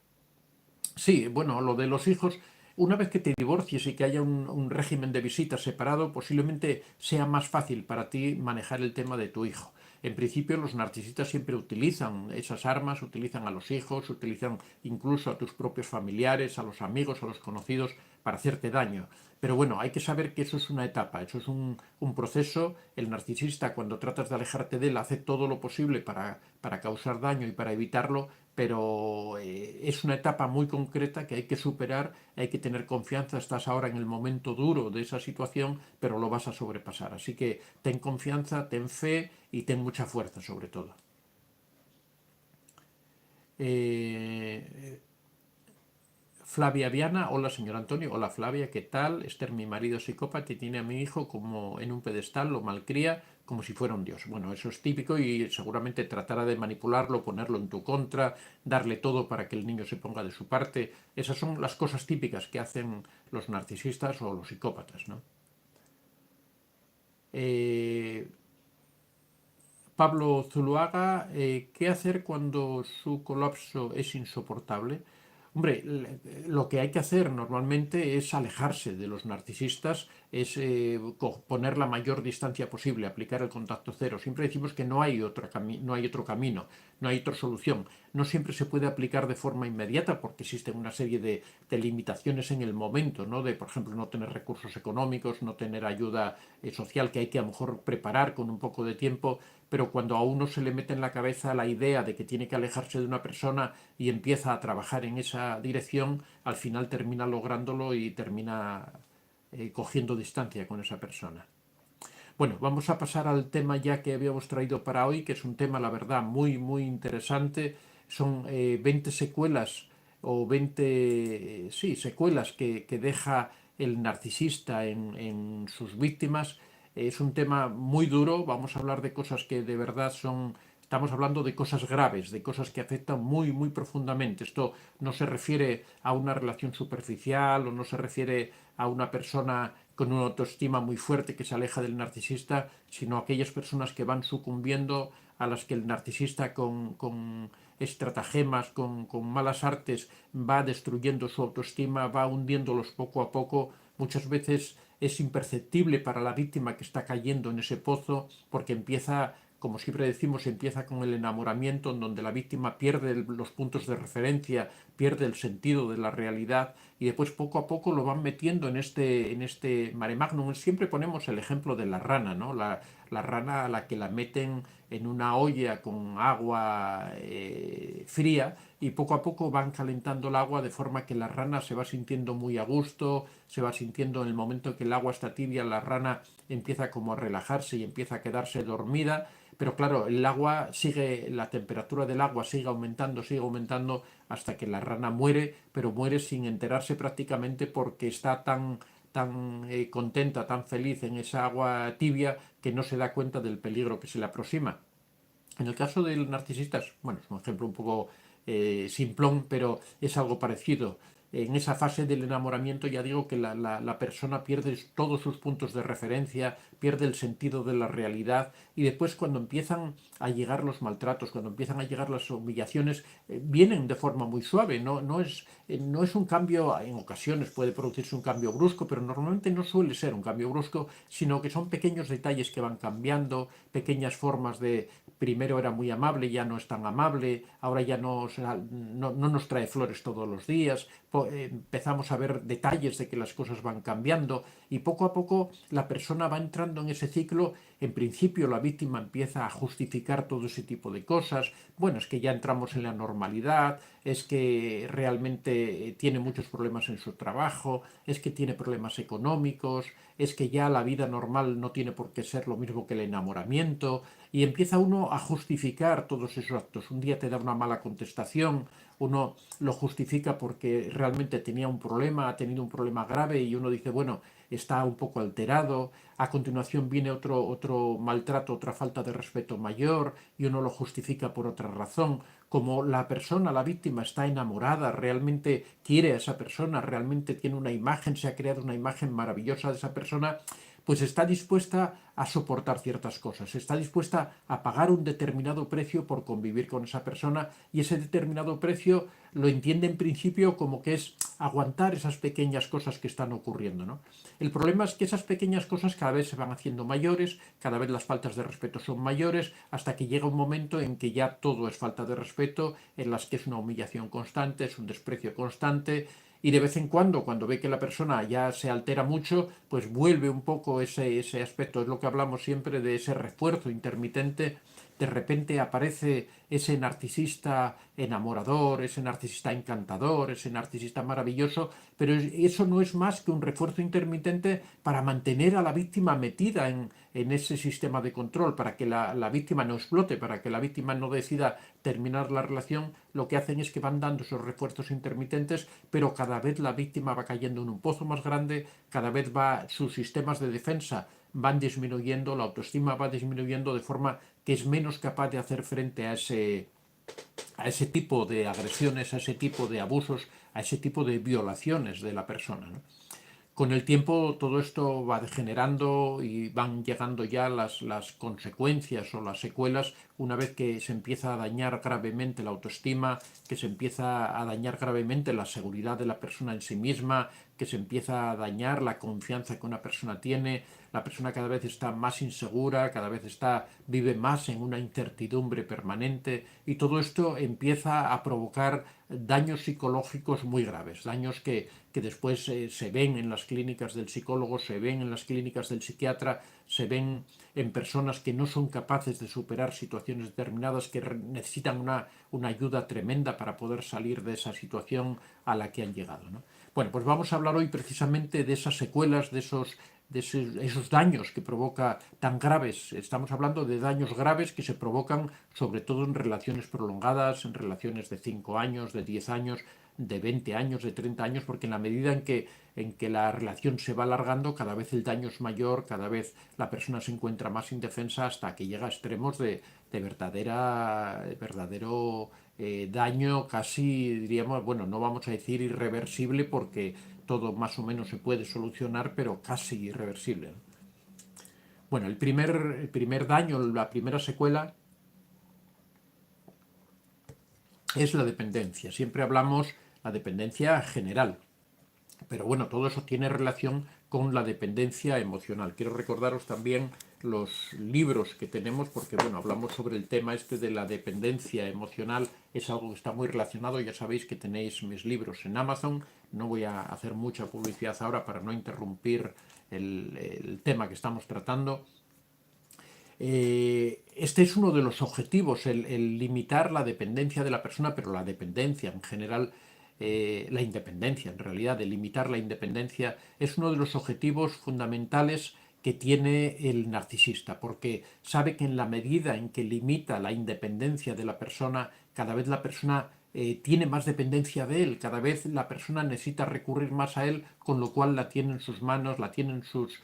Sí, bueno, lo de los hijos, una vez que te divorcies y que haya un régimen de visitas separado, posiblemente sea más fácil para ti manejar el tema de tu hijo. En principio, los narcisistas siempre utilizan esas armas, utilizan a los hijos, utilizan incluso a tus propios familiares, a los amigos, a los conocidos, para hacerte daño. Pero bueno, hay que saber que eso es una etapa, eso es un proceso. El narcisista, cuando tratas de alejarte de él, hace todo lo posible para causar daño y para evitarlo, pero es una etapa muy concreta que hay que superar, hay que tener confianza. Estás ahora en el momento duro de esa situación, pero lo vas a sobrepasar. Así que ten confianza, ten fe y ten mucha fuerza sobre todo. Eh, Flavia Viana, hola señor Antonio, hola Flavia, ¿qué tal? Esther, mi marido psicópata y tiene a mi hijo como en un pedestal, lo malcría como si fuera un dios. Bueno, eso es típico y seguramente tratará de manipularlo, ponerlo en tu contra, darle todo para que el niño se ponga de su parte. Esas son las cosas típicas que hacen los narcisistas o los psicópatas, ¿no? Eh, Pablo Zuluaga, ¿qué hacer cuando su colapso es insoportable? Hombre, lo que hay que hacer normalmente es alejarse de los narcisistas, es poner la mayor distancia posible, aplicar el contacto cero. Siempre decimos que no hay otro camino, no hay otra solución. No siempre se puede aplicar de forma inmediata porque existen una serie de limitaciones en el momento, ¿no? De, por ejemplo, no tener recursos económicos, no tener ayuda social que hay que a lo mejor preparar con un poco de tiempo, pero cuando a uno se le mete en la cabeza la idea de que tiene que alejarse de una persona y empieza a trabajar en esa dirección, al final termina lográndolo y termina cogiendo distancia con esa persona. Bueno, vamos a pasar al tema ya que habíamos traído para hoy, que es un tema, la verdad, muy, muy interesante. Son 20 secuelas o 20 sí, secuelas que deja el narcisista en sus víctimas. Es un tema muy duro, vamos a hablar de cosas que de verdad son... Estamos hablando de cosas graves, de cosas que afectan muy, muy profundamente. Esto no se refiere a una relación superficial o no se refiere a una persona con una autoestima muy fuerte que se aleja del narcisista, sino a aquellas personas que van sucumbiendo, a las que el narcisista con estratagemas, con malas artes, va destruyendo su autoestima, va hundiéndolos poco a poco. Muchas veces es imperceptible para la víctima que está cayendo en ese pozo porque empieza, como siempre decimos, empieza con el enamoramiento en donde la víctima pierde los puntos de referencia, pierde el sentido de la realidad y después poco a poco lo van metiendo en este mare magnum. Siempre ponemos el ejemplo de la rana, ¿no? La rana a la que la meten en una olla con agua fría y poco a poco van calentando el agua de forma que la rana se va sintiendo muy a gusto, se va sintiendo en el momento que el agua está tibia, la rana empieza como a relajarse y empieza a quedarse dormida, pero claro, el agua sigue, la temperatura del agua sigue aumentando hasta que la rana muere, pero muere sin enterarse prácticamente porque está tan contenta, tan feliz en esa agua tibia que no se da cuenta del peligro que se le aproxima. En el caso del narcisista, bueno, es un ejemplo un poco simplón, pero es algo parecido. En esa fase del enamoramiento ya digo que la persona pierde todos sus puntos de referencia, pierde el sentido de la realidad y después cuando empiezan a llegar los maltratos, cuando empiezan a llegar las humillaciones, vienen de forma muy suave, no es un cambio, en ocasiones puede producirse un cambio brusco, pero normalmente no suele ser un cambio brusco, sino que son pequeños detalles que van cambiando, pequeñas formas de, primero era muy amable, ya no es tan amable, ahora ya no nos trae flores todos los días, empezamos a ver detalles de que las cosas van cambiando y poco a poco la persona va entrando en ese ciclo. En principio la víctima empieza a justificar todo ese tipo de cosas, bueno, es que ya entramos en la normalidad, es que realmente tiene muchos problemas en su trabajo, es que tiene problemas económicos, es que ya la vida normal no tiene por qué ser lo mismo que el enamoramiento, y empieza uno a justificar todos esos actos. Un día te da una mala contestación, uno lo justifica porque realmente tenía un problema, ha tenido un problema grave y uno dice, bueno, está un poco alterado, a continuación viene otro maltrato, otra falta de respeto mayor y uno lo justifica por otra razón. Como la persona, la víctima, está enamorada, realmente quiere a esa persona, realmente tiene una imagen, se ha creado una imagen maravillosa de esa persona, pues está dispuesta a soportar ciertas cosas, está dispuesta a pagar un determinado precio por convivir con esa persona, y ese determinado precio lo entiende en principio como que es aguantar esas pequeñas cosas que están ocurriendo, ¿no? El problema es que esas pequeñas cosas cada vez se van haciendo mayores, cada vez las faltas de respeto son mayores, hasta que llega un momento en que ya todo es falta de respeto, en las que es una humillación constante, es un desprecio constante, y de vez en cuando ve que la persona ya se altera mucho, pues vuelve un poco ese aspecto. Es lo que hablamos siempre de ese refuerzo intermitente. De repente aparece ese narcisista enamorador, ese narcisista encantador, ese narcisista maravilloso, pero eso no es más que un refuerzo intermitente para mantener a la víctima metida en ese sistema de control, para que la víctima no explote, para que la víctima no decida terminar la relación. Lo que hacen es que van dando esos refuerzos intermitentes, pero cada vez la víctima va cayendo en un pozo más grande, cada vez sus sistemas de defensa van disminuyendo, la autoestima va disminuyendo, de forma que es menos capaz de hacer frente a ese tipo de agresiones, a ese tipo de abusos, a ese tipo de violaciones de la persona, ¿no? Con el tiempo todo esto va degenerando y van llegando ya las consecuencias o las secuelas, una vez que se empieza a dañar gravemente la autoestima, que se empieza a dañar gravemente la seguridad de la persona en sí misma, que se empieza a dañar la confianza que una persona tiene. La persona cada vez está más insegura, cada vez vive más en una incertidumbre permanente, y todo esto empieza a provocar daños psicológicos muy graves, daños que después se ven en las clínicas del psicólogo, se ven en las clínicas del psiquiatra, se ven en personas que no son capaces de superar situaciones determinadas, que necesitan una ayuda tremenda para poder salir de esa situación a la que han llegado, ¿no? Bueno, pues vamos a hablar hoy precisamente de esas secuelas, esos daños que provoca tan graves. Estamos hablando de daños graves que se provocan sobre todo en relaciones prolongadas, en relaciones de 5 años, de 10 años, de 20 años, de 30 años, porque en la medida en que la relación se va alargando, cada vez el daño es mayor, cada vez la persona se encuentra más indefensa, hasta que llega a extremos de verdadero daño, casi diríamos, bueno, no vamos a decir irreversible, porque todo más o menos se puede solucionar, pero casi irreversible. Bueno, el primer daño, la primera secuela es la dependencia. Siempre hablamos la dependencia general, pero bueno, todo eso tiene relación con la dependencia emocional. Quiero recordaros también los libros que tenemos, porque bueno, hablamos sobre el tema este de la dependencia emocional, es algo que está muy relacionado. Ya sabéis que tenéis mis libros en Amazon. No voy a hacer mucha publicidad ahora para no interrumpir el tema que estamos tratando. Este es uno de los objetivos, el limitar la dependencia de la persona, pero la dependencia en general, la independencia en realidad, de limitar la independencia, es uno de los objetivos fundamentales que tiene el narcisista, porque sabe que en la medida en que limita la independencia de la persona, cada vez la persona tiene más dependencia de él, cada vez la persona necesita recurrir más a él, con lo cual la tiene en sus manos, la tiene en sus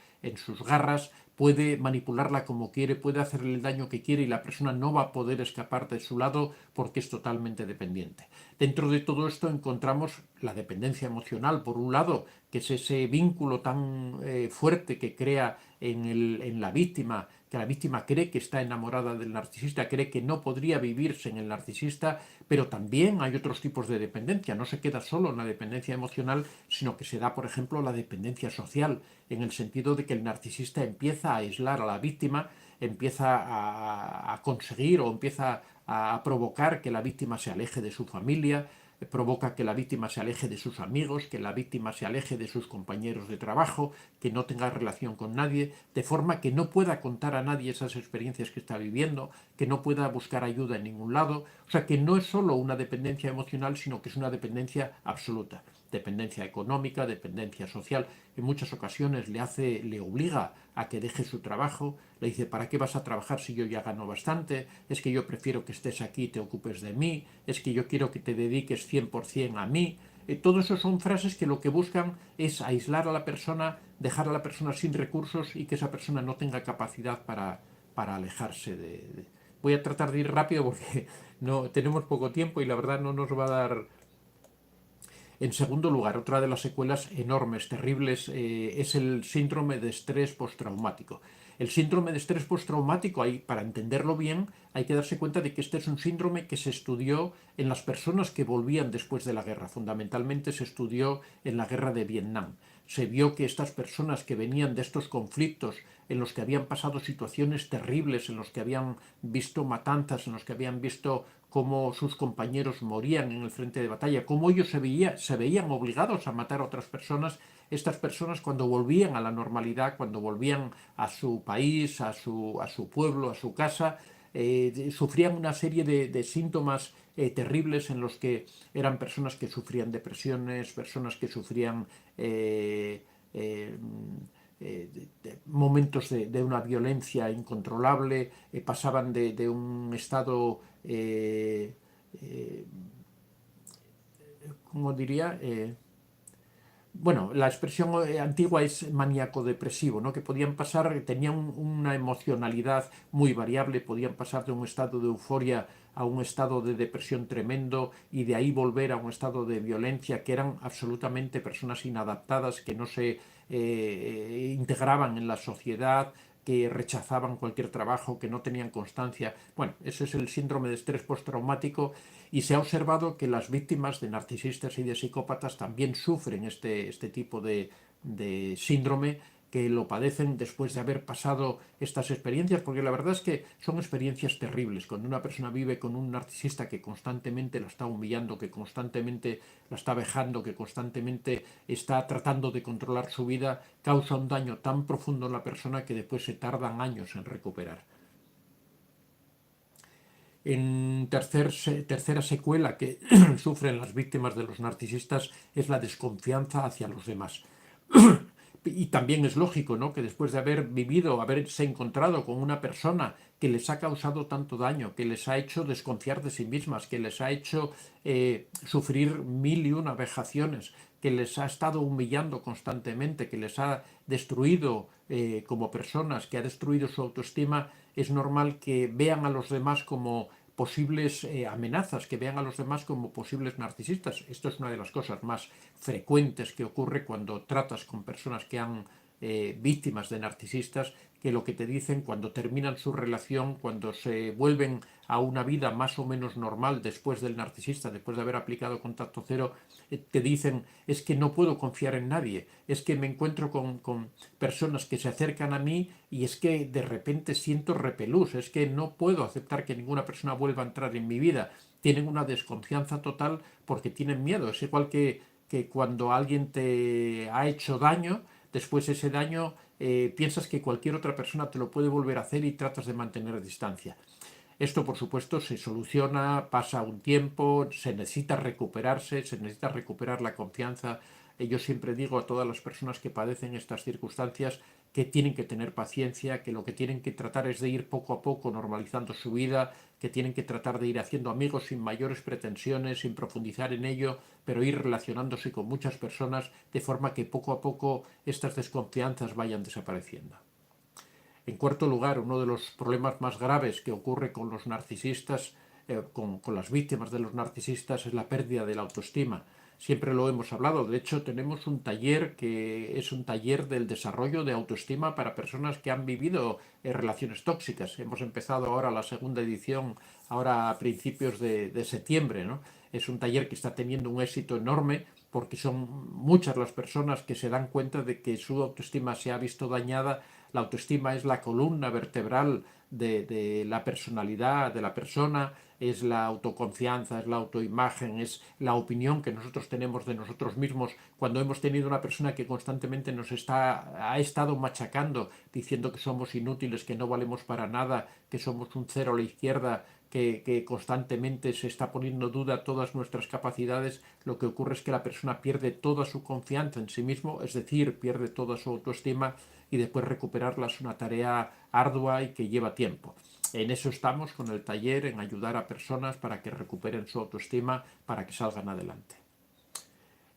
garras, puede manipularla como quiere, puede hacerle el daño que quiere, y la persona no va a poder escapar de su lado porque es totalmente dependiente. Dentro de todo esto encontramos la dependencia emocional, por un lado, que es ese vínculo tan fuerte que crea en la víctima, que la víctima cree que está enamorada del narcisista, cree que no podría vivirse en el narcisista, pero también hay otros tipos de dependencia. No se queda solo en la dependencia emocional, sino que se da, por ejemplo, la dependencia social, en el sentido de que el narcisista empieza a aislar a la víctima, empieza a conseguir o empieza a provocar que la víctima se aleje de su familia, provoca que la víctima se aleje de sus amigos, que la víctima se aleje de sus compañeros de trabajo, que no tenga relación con nadie, de forma que no pueda contar a nadie esas experiencias que está viviendo, que no pueda buscar ayuda en ningún lado. O sea, que no es solo una dependencia emocional, sino que es una dependencia absoluta. Dependencia económica, dependencia social. En muchas ocasiones le obliga a que deje su trabajo, le dice: ¿para qué vas a trabajar si yo ya gano bastante? Es que yo prefiero que estés aquí y te ocupes de mí, es que yo quiero que te dediques 100% a mí. Todo eso son frases que lo que buscan es aislar a la persona, dejar a la persona sin recursos, y que esa persona no tenga capacidad para alejarse Voy a tratar de ir rápido porque no tenemos poco tiempo y la verdad no nos va a dar. En segundo lugar, otra de las secuelas enormes, terribles, es el síndrome de estrés postraumático. El síndrome de estrés postraumático, para entenderlo bien, hay que darse cuenta de que este es un síndrome que se estudió en las personas que volvían después de la guerra. Fundamentalmente se estudió en la guerra de Vietnam. Se vio que estas personas que venían de estos conflictos, en los que habían pasado situaciones terribles, en los que habían visto matanzas, en los que habían visto cómo sus compañeros morían en el frente de batalla, cómo ellos se veían obligados a matar a otras personas, estas personas cuando volvían a la normalidad, cuando volvían a su país, a su pueblo, a su casa, sufrían una serie de síntomas terribles en los que eran personas que sufrían depresiones, personas que sufrían momentos de una violencia incontrolable, pasaban de un estado, ¿cómo diría? Bueno, la expresión antigua es maníaco-depresivo, ¿no? Que podían pasar, tenían una emocionalidad muy variable, podían pasar de un estado de euforia a un estado de depresión tremendo y de ahí volver a un estado de violencia, que eran absolutamente personas inadaptadas, que no se integraban en la sociedad, que rechazaban cualquier trabajo, que no tenían constancia. Bueno, ese es el síndrome de estrés postraumático y se ha observado que las víctimas de narcisistas y de psicópatas también sufren este tipo de síndrome, que lo padecen después de haber pasado estas experiencias, porque la verdad es que son experiencias terribles. Cuando una persona vive con un narcisista que constantemente la está humillando, que constantemente la está vejando, que constantemente está tratando de controlar su vida, causa un daño tan profundo en la persona que después se tardan años en recuperar. En tercera secuela que sufren las víctimas de los narcisistas es la desconfianza hacia los demás. Y también es lógico, ¿no?, que después de haber vivido, haberse encontrado con una persona que les ha causado tanto daño, que les ha hecho desconfiar de sí mismas, que les ha hecho sufrir 1001 vejaciones, que les ha estado humillando constantemente, que les ha destruido como personas, que ha destruido su autoestima, es normal que vean a los demás como posibles amenazas, que vean a los demás como posibles narcisistas. Esto es una de las cosas más frecuentes que ocurre cuando tratas con personas que han víctimas de narcisistas, que lo que te dicen cuando terminan su relación, cuando se vuelven a una vida más o menos normal después del narcisista, después de haber aplicado contacto cero, te dicen: es que no puedo confiar en nadie, es que me encuentro con personas que se acercan a mí y es que de repente siento repelús, es que no puedo aceptar que ninguna persona vuelva a entrar en mi vida. Tienen una desconfianza total porque tienen miedo. Es igual que cuando alguien te ha hecho daño, después ese daño piensas que cualquier otra persona te lo puede volver a hacer y tratas de mantener distancia. Esto, por supuesto, se soluciona, pasa un tiempo, se necesita recuperarse, se necesita recuperar la confianza. Yo siempre digo a todas las personas que padecen estas circunstancias que tienen que tener paciencia, que lo que tienen que tratar es de ir poco a poco normalizando su vida, que tienen que tratar de ir haciendo amigos sin mayores pretensiones, sin profundizar en ello, pero ir relacionándose con muchas personas de forma que poco a poco estas desconfianzas vayan desapareciendo. En cuarto lugar, uno de los problemas más graves que ocurre con los narcisistas, con las víctimas de los narcisistas, es la pérdida de la autoestima. Siempre lo hemos hablado. De hecho, tenemos un taller que es un taller del desarrollo de autoestima para personas que han vivido relaciones tóxicas. Hemos empezado ahora la segunda edición, ahora a principios de septiembre, ¿no? Es un taller que está teniendo un éxito enorme porque son muchas las personas que se dan cuenta de que su autoestima se ha visto dañada. La autoestima es la columna vertebral de la personalidad de la persona, es la autoconfianza, es la autoimagen, es la opinión que nosotros tenemos de nosotros mismos. Cuando hemos tenido una persona que constantemente ha estado machacando, diciendo que somos inútiles, que no valemos para nada, que somos un cero a la izquierda, que constantemente se está poniendo en duda todas nuestras capacidades, lo que ocurre es que la persona pierde toda su confianza en sí mismo, es decir, pierde toda su autoestima, y después recuperarla es una tarea ardua y que lleva tiempo. En eso estamos con el taller, en ayudar a personas para que recuperen su autoestima, para que salgan adelante.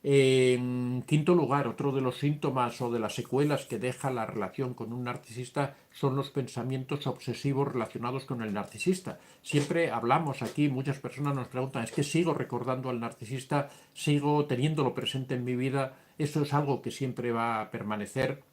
En quinto lugar, otro de los síntomas o de las secuelas que deja la relación con un narcisista son los pensamientos obsesivos relacionados con el narcisista. Siempre hablamos aquí, muchas personas nos preguntan, ¿es que sigo recordando al narcisista, sigo teniéndolo presente en mi vida? Eso es algo que siempre va a permanecer,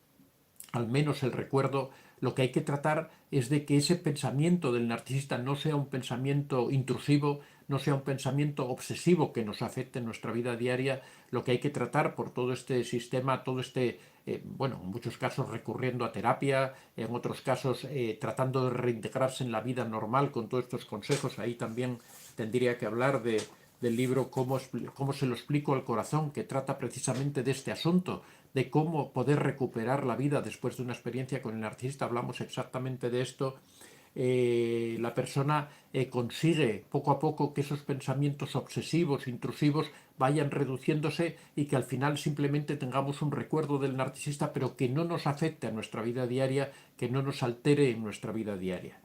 al menos el recuerdo. Lo que hay que tratar es de que ese pensamiento del narcisista no sea un pensamiento intrusivo, no sea un pensamiento obsesivo que nos afecte en nuestra vida diaria. Lo que hay que tratar por todo este sistema, todo este, bueno, en muchos casos recurriendo a terapia, en otros casos tratando de reintegrarse en la vida normal con todos estos consejos. Ahí también tendría que hablar del libro cómo se lo explico al corazón, que trata precisamente de este asunto, de cómo poder recuperar la vida después de una experiencia con el narcisista. Hablamos exactamente de esto. La persona consigue poco a poco que esos pensamientos obsesivos, intrusivos, vayan reduciéndose y que al final simplemente tengamos un recuerdo del narcisista, pero que no nos afecte a nuestra vida diaria, que no nos altere en nuestra vida diaria.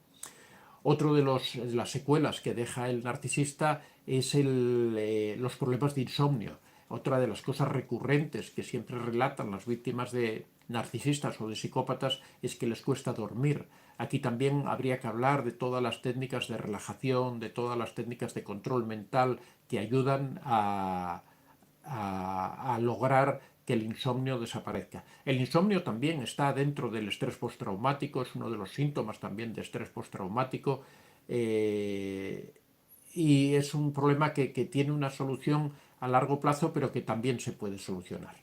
Otro de las secuelas que deja el narcisista es los problemas de insomnio. Otra de las cosas recurrentes que siempre relatan las víctimas de narcisistas o de psicópatas es que les cuesta dormir. Aquí también habría que hablar de todas las técnicas de relajación, de todas las técnicas de control mental que ayudan a lograr que el insomnio desaparezca. El insomnio también está dentro del estrés postraumático, es uno de los síntomas también de estrés postraumático, y es un problema que tiene una solución a largo plazo, pero que también se puede solucionar.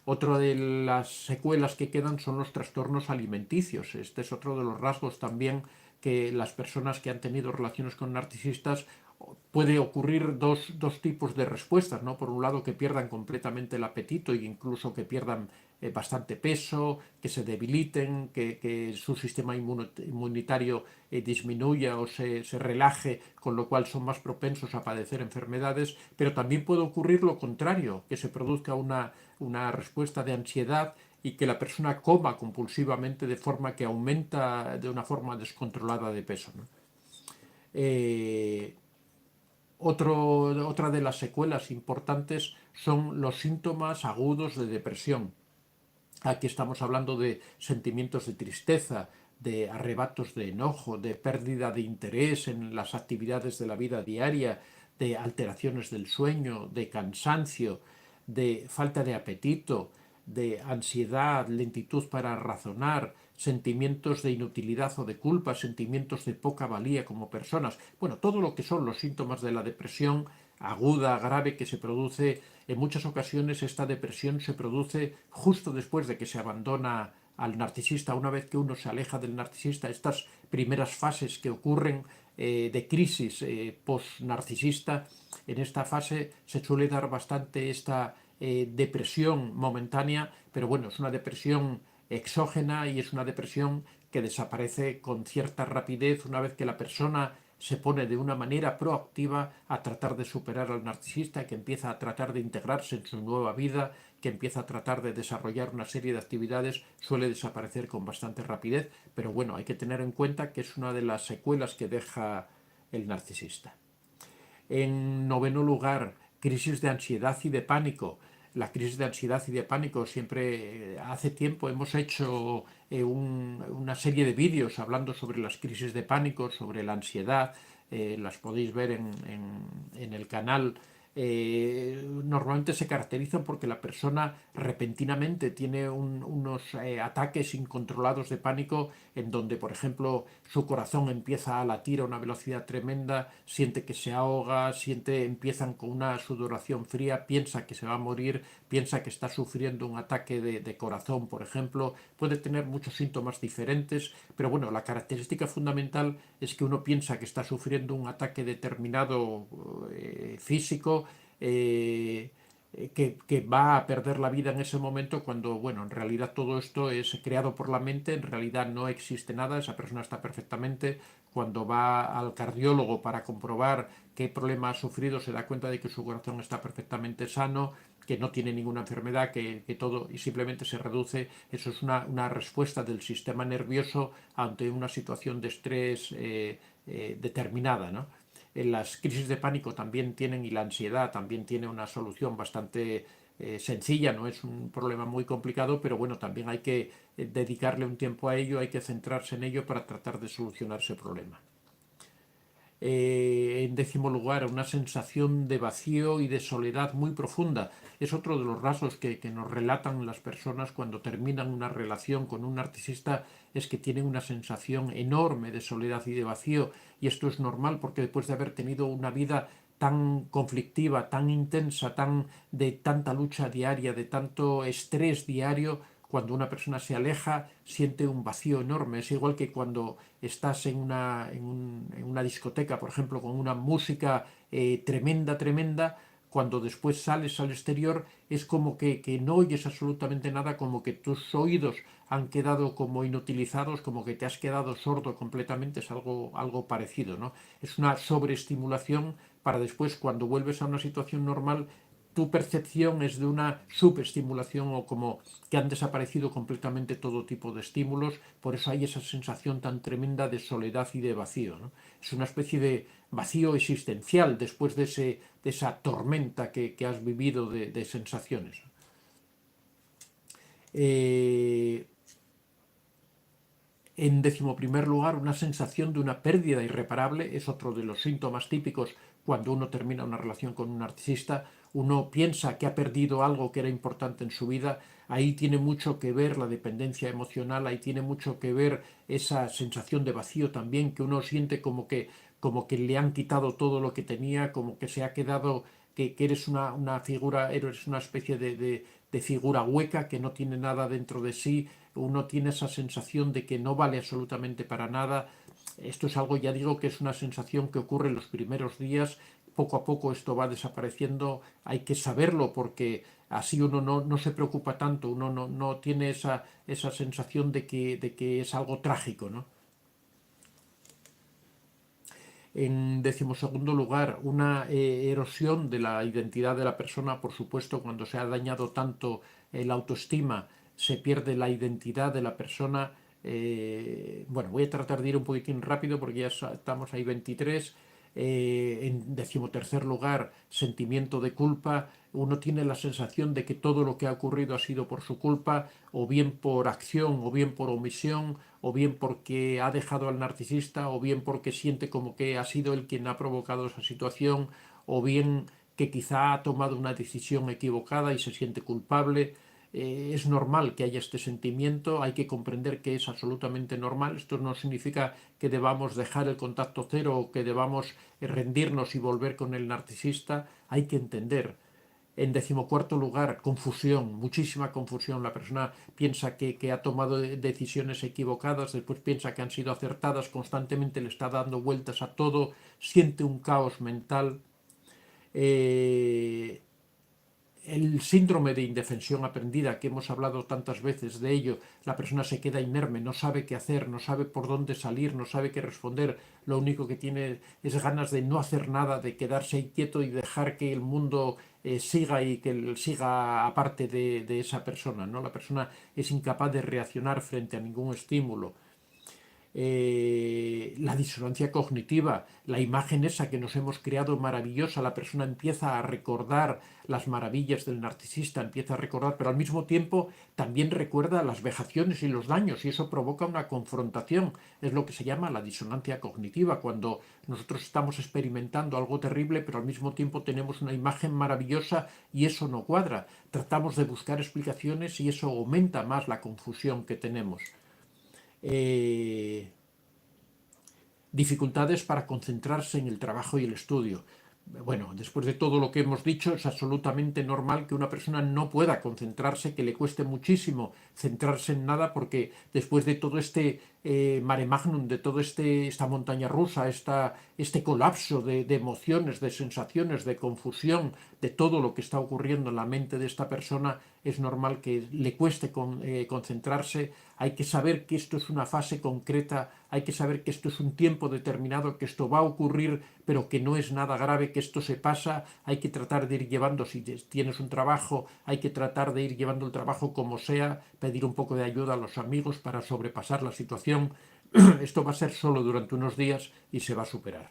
Otra de las secuelas que quedan son los trastornos alimenticios. Este es otro de los rasgos también que las personas que han tenido relaciones con narcisistas puede ocurrir dos tipos de respuestas, ¿no? Por un lado, que pierdan completamente el apetito e incluso que pierdan bastante peso, que se debiliten, que su sistema inmunitario disminuya o se relaje, con lo cual son más propensos a padecer enfermedades, pero también puede ocurrir lo contrario, que se produzca una respuesta de ansiedad y que la persona coma compulsivamente de forma que aumenta de una forma descontrolada de peso, ¿no? Eh, Otra de las secuelas importantes son los síntomas agudos de depresión. Aquí estamos hablando de sentimientos de tristeza, de arrebatos de enojo, de pérdida de interés en las actividades de la vida diaria, de alteraciones del sueño, de cansancio, de falta de apetito, de ansiedad, lentitud para razonar, sentimientos de inutilidad o de culpa, sentimientos de poca valía como personas. Bueno, todo lo que son los síntomas de la depresión aguda, grave, que se produce en muchas ocasiones. Esta depresión se produce justo después de que se abandona al narcisista. Una vez que uno se aleja del narcisista, estas primeras fases que ocurren de crisis post-narcisista, en esta fase se suele dar bastante esta depresión momentánea, pero bueno, es una depresión exógena y es una depresión que desaparece con cierta rapidez una vez que la persona se pone de una manera proactiva a tratar de superar al narcisista, que empieza a tratar de integrarse en su nueva vida, que empieza a tratar de desarrollar una serie de actividades. Suele desaparecer con bastante rapidez, pero bueno, hay que tener en cuenta que es una de las secuelas que deja el narcisista. En noveno lugar, crisis de ansiedad y de pánico. La crisis de ansiedad y de pánico siempre, hace tiempo hemos hecho una serie de vídeos hablando sobre las crisis de pánico, sobre la ansiedad. Las podéis ver en el canal. Normalmente se caracterizan porque la persona repentinamente tiene unos ataques incontrolados de pánico en donde, por ejemplo, su corazón empieza a latir a una velocidad tremenda, siente que se ahoga, empiezan con una sudoración fría, piensa que se va a morir, piensa que está sufriendo un ataque de corazón, por ejemplo. Puede tener muchos síntomas diferentes, pero bueno, la característica fundamental es que uno piensa que está sufriendo un ataque determinado físico, que va a perder la vida en ese momento, cuando, bueno, en realidad todo esto es creado por la mente, en realidad no existe nada, esa persona está perfectamente. Cuando va al cardiólogo para comprobar qué problema ha sufrido, se da cuenta de que su corazón está perfectamente sano, que no tiene ninguna enfermedad, que todo, y simplemente se reduce. Eso es una respuesta del sistema nervioso ante una situación de estrés determinada, ¿no? Las crisis de pánico también tienen, y la ansiedad también tiene una solución bastante sencilla, no es un problema muy complicado, pero bueno, también hay que dedicarle un tiempo a ello, hay que centrarse en ello para tratar de solucionar ese problema. En décimo lugar, una sensación de vacío y de soledad muy profunda. Es otro de los rasgos que nos relatan las personas cuando terminan una relación con un narcisista, es que tienen una sensación enorme de soledad y de vacío, y esto es normal porque después de haber tenido una vida tan conflictiva, tan intensa, de tanta lucha diaria, de tanto estrés diario, cuando una persona se aleja, siente un vacío enorme. Es igual que cuando estás en una discoteca, por ejemplo, con una música tremenda, cuando después sales al exterior es como que no oyes absolutamente nada, como que tus oídos han quedado como inutilizados, como que te has quedado sordo completamente, es algo parecido, ¿no? Es una sobreestimulación para después, cuando vuelves a una situación normal, tu percepción es de una subestimulación, o como que han desaparecido completamente todo tipo de estímulos. Por eso hay esa sensación tan tremenda de soledad y de vacío, ¿no? Es una especie de vacío existencial después de esa tormenta que has vivido de sensaciones. Eh, En decimoprimer lugar, una sensación de una pérdida irreparable es otro de los síntomas típicos cuando uno termina una relación con un narcisista. Uno piensa que ha perdido algo que era importante en su vida. Ahí tiene mucho que ver la dependencia emocional, ahí tiene mucho que ver esa sensación de vacío también, que uno siente como que le han quitado todo lo que tenía, como que se ha quedado, que eres una figura, eres una especie de figura hueca que no tiene nada dentro de sí. Uno tiene esa sensación de que no vale absolutamente para nada. Esto es algo, ya digo, que es una sensación que ocurre en los primeros días. Poco a poco esto va desapareciendo. Hay que saberlo porque así uno no se preocupa tanto, uno no tiene esa sensación de que es algo trágico, ¿no? En decimosegundo lugar, una erosión de la identidad de la persona. Por supuesto, cuando se ha dañado tanto la autoestima, se pierde la identidad de la persona. Bueno, voy a tratar de ir un poquitín rápido porque ya estamos ahí 23. En decimotercer lugar, sentimiento de culpa. Uno tiene la sensación de que todo lo que ha ocurrido ha sido por su culpa, o bien por acción, o bien por omisión, o bien porque ha dejado al narcisista, o bien porque siente como que ha sido él quien ha provocado esa situación, o bien que quizá ha tomado una decisión equivocada y se siente culpable. Es normal que haya este sentimiento, hay que comprender que es absolutamente normal. Esto no significa que debamos dejar el contacto cero o que debamos rendirnos y volver con el narcisista. Hay que entender. En decimocuarto lugar, confusión, muchísima confusión. La persona piensa que ha tomado decisiones equivocadas, después piensa que han sido acertadas, constantemente le está dando vueltas a todo, siente un caos mental. Eh, el síndrome de indefensión aprendida, que hemos hablado tantas veces de ello. La persona se queda inerme, no sabe qué hacer, no sabe por dónde salir, no sabe qué responder. Lo único que tiene es ganas de no hacer nada, de quedarse ahí quieto y dejar que el mundo siga, y que él siga aparte de esa persona, ¿no? La persona es incapaz de reaccionar frente a ningún estímulo. La disonancia cognitiva, la imagen esa que nos hemos creado maravillosa, la persona empieza a recordar las maravillas del narcisista, empieza a recordar, pero al mismo tiempo también recuerda las vejaciones y los daños, y eso provoca una confrontación. Es lo que se llama la disonancia cognitiva, cuando nosotros estamos experimentando algo terrible, pero al mismo tiempo tenemos una imagen maravillosa y eso no cuadra. Tratamos de buscar explicaciones y eso aumenta más la confusión que tenemos. eh, Dificultades para concentrarse en el trabajo y el estudio. Bueno, después de todo lo que hemos dicho, es absolutamente normal que una persona no pueda concentrarse, que le cueste muchísimo centrarse en nada, porque después de todo este mare magnum, de todo esta montaña rusa, este colapso de emociones, de sensaciones, de confusión, de todo lo que está ocurriendo en la mente de esta persona, es normal que le cueste concentrarse. Hay que saber que esto es una fase concreta, hay que saber que esto es un tiempo determinado, que esto va a ocurrir, pero que no es nada grave, que esto se pasa. Hay que tratar de ir llevando, si tienes un trabajo, hay que tratar de ir llevando el trabajo como sea, pedir un poco de ayuda a los amigos para sobrepasar la situación. Esto va a ser solo durante unos días y se va a superar.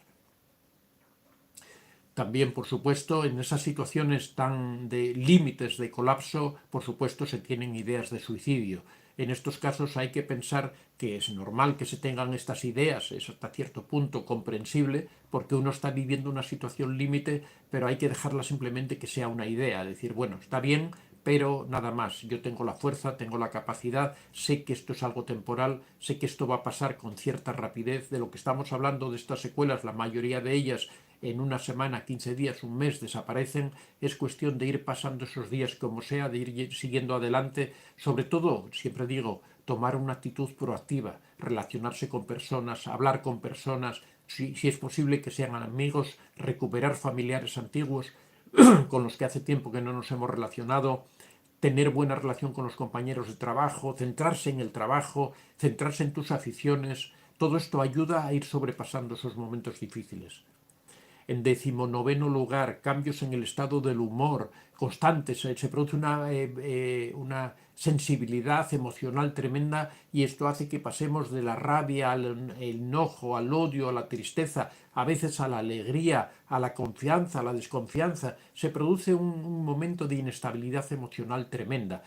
también, por supuesto, en esas situaciones tan de límites de colapso, por supuesto, se tienen ideas de suicidio. En estos casos hay que pensar que es normal que se tengan estas ideas, es hasta cierto punto comprensible, porque uno está viviendo una situación límite, pero hay que dejarla simplemente que sea una idea, decir, bueno, está bien, pero nada más, yo tengo la fuerza, tengo la capacidad, sé que esto es algo temporal, sé que esto va a pasar con cierta rapidez. De lo que estamos hablando, de estas secuelas, la mayoría de ellas en una semana, 15 días, un mes desaparecen. Es cuestión de ir pasando esos días como sea, de ir siguiendo adelante. Sobre todo, siempre digo, tomar una actitud proactiva, relacionarse con personas, hablar con personas, si es posible que sean amigos, recuperar familiares antiguos con los que hace tiempo que no nos hemos relacionado, tener buena relación con los compañeros de trabajo, centrarse en el trabajo, centrarse en tus aficiones. Todo esto ayuda a ir sobrepasando esos momentos difíciles. En 19º lugar, cambios en el estado del humor constantes. Se produce una sensibilidad emocional tremenda, y esto hace que pasemos de la rabia al enojo, al odio, a la tristeza, a veces a la alegría, a la confianza, a la desconfianza. Se produce un momento de inestabilidad emocional tremenda.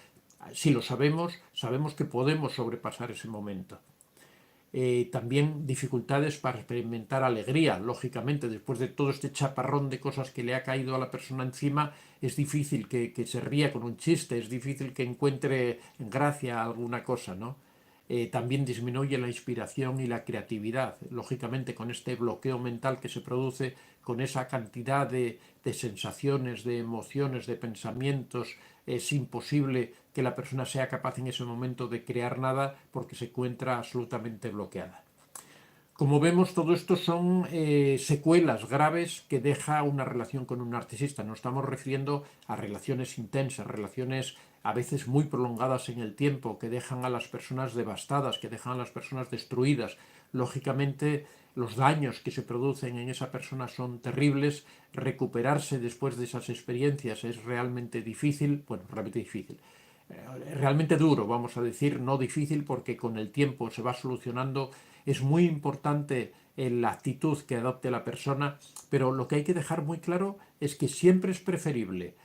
Si lo sabemos, sabemos que podemos sobrepasar ese momento. También dificultades para experimentar alegría, lógicamente, después de todo este chaparrón de cosas que le ha caído a la persona encima, es difícil que se ría con un chiste, es difícil que encuentre gracia alguna cosa, ¿no? También disminuye la inspiración y la creatividad, lógicamente, con este bloqueo mental que se produce, con esa cantidad de sensaciones, de emociones, de pensamientos. Es imposible que la persona sea capaz en ese momento de crear nada, porque se encuentra absolutamente bloqueada. Como vemos, todo esto son secuelas graves que deja una relación con un narcisista. Nos estamos refiriendo a relaciones intensas, relaciones a veces muy prolongadas en el tiempo, que dejan a las personas devastadas, que dejan a las personas destruidas. Lógicamente, los daños que se producen en esa persona son terribles. Recuperarse después de esas experiencias es realmente difícil, bueno, realmente difícil. Realmente duro, vamos a decir, no difícil, porque con el tiempo se va solucionando. Es muy importante la actitud que adopte la persona, pero lo que hay que dejar muy claro es que siempre es preferible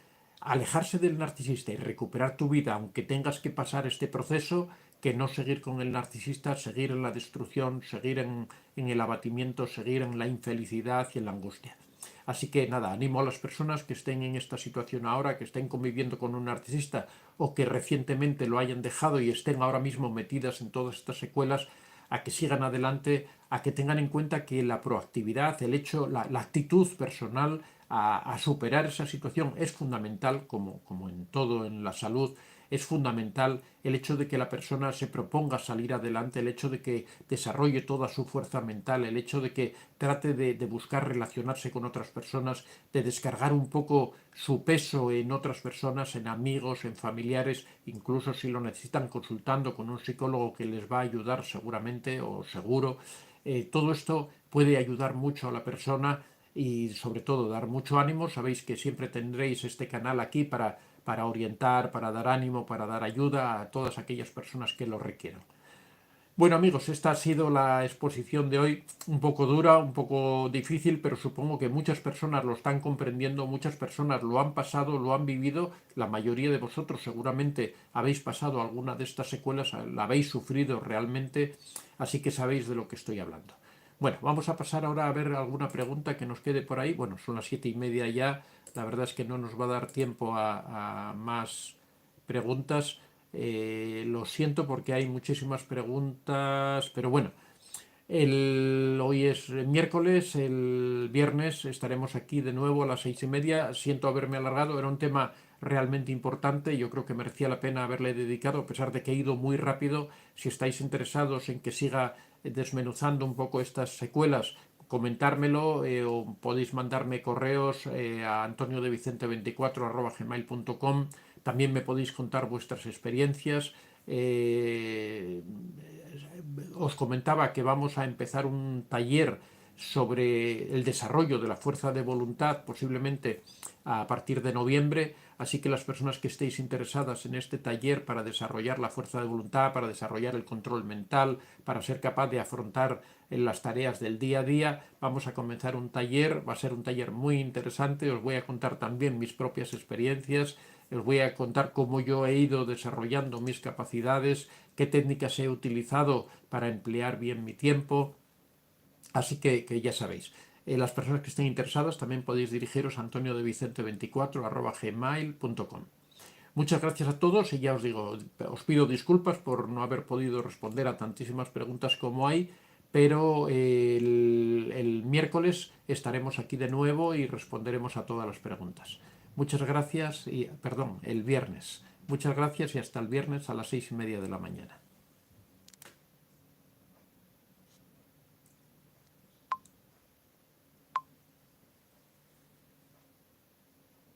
alejarse del narcisista y recuperar tu vida, aunque tengas que pasar este proceso, que no seguir con el narcisista, seguir en la destrucción, seguir en el abatimiento, seguir en la infelicidad y en la angustia. Así que nada, animo a las personas que estén en esta situación ahora, que estén conviviendo con un narcisista, o que recientemente lo hayan dejado y estén ahora mismo metidas en todas estas secuelas, a que sigan adelante, a que tengan en cuenta que la proactividad, el hecho, la actitud personal a superar esa situación es fundamental, como en todo en la salud. Es fundamental el hecho de que la persona se proponga salir adelante, el hecho de que desarrolle toda su fuerza mental, el hecho de que trate de buscar relacionarse con otras personas, de descargar un poco su peso en otras personas, en amigos, en familiares, incluso si lo necesitan, consultando con un psicólogo que les va a ayudar seguramente o seguro. Todo esto puede ayudar mucho a la persona y sobre todo dar mucho ánimo. Sabéis que siempre tendréis este canal aquí para orientar, para dar ánimo, para dar ayuda a todas aquellas personas que lo requieran. Bueno, amigos, esta ha sido la exposición de hoy, un poco dura, un poco difícil, pero supongo que muchas personas lo están comprendiendo, muchas personas lo han pasado, lo han vivido. La mayoría de vosotros seguramente habéis pasado alguna de estas secuelas, la habéis sufrido realmente, así que sabéis de lo que estoy hablando. Bueno, vamos a pasar ahora a ver alguna pregunta que nos quede por ahí. Bueno, son las 7:30 ya, la verdad es que no nos va a dar tiempo a más preguntas. Lo siento porque hay muchísimas preguntas, pero bueno, hoy es miércoles, el viernes estaremos aquí de nuevo a las 6:30. Siento haberme alargado, era un tema realmente importante, yo creo que merecía la pena haberle dedicado, a pesar de que he ido muy rápido. Si estáis interesados en que siga desmenuzando un poco estas secuelas, comentármelo, o podéis mandarme correos a antoniodevicente24@gmail.com. También me podéis contar vuestras experiencias. Os comentaba que vamos a empezar un taller sobre el desarrollo de la fuerza de voluntad, posiblemente a partir de noviembre, Así que las personas que estéis interesadas en este taller para desarrollar la fuerza de voluntad, para desarrollar el control mental, para ser capaz de afrontar las tareas del día a día, vamos a comenzar un taller. Va a ser un taller muy interesante. Os voy a contar también mis propias experiencias. Os voy a contar cómo yo he ido desarrollando mis capacidades, qué técnicas he utilizado para emplear bien mi tiempo. Así que ya sabéis. Las personas que estén interesadas también podéis dirigiros a antoniodevicente24@gmail.com. Muchas gracias a todos y ya os digo, os pido disculpas por no haber podido responder a tantísimas preguntas como hay, pero el miércoles estaremos aquí de nuevo y responderemos a todas las preguntas. Muchas gracias y, perdón, el viernes. Muchas gracias y hasta el viernes a las 6:30 de la mañana.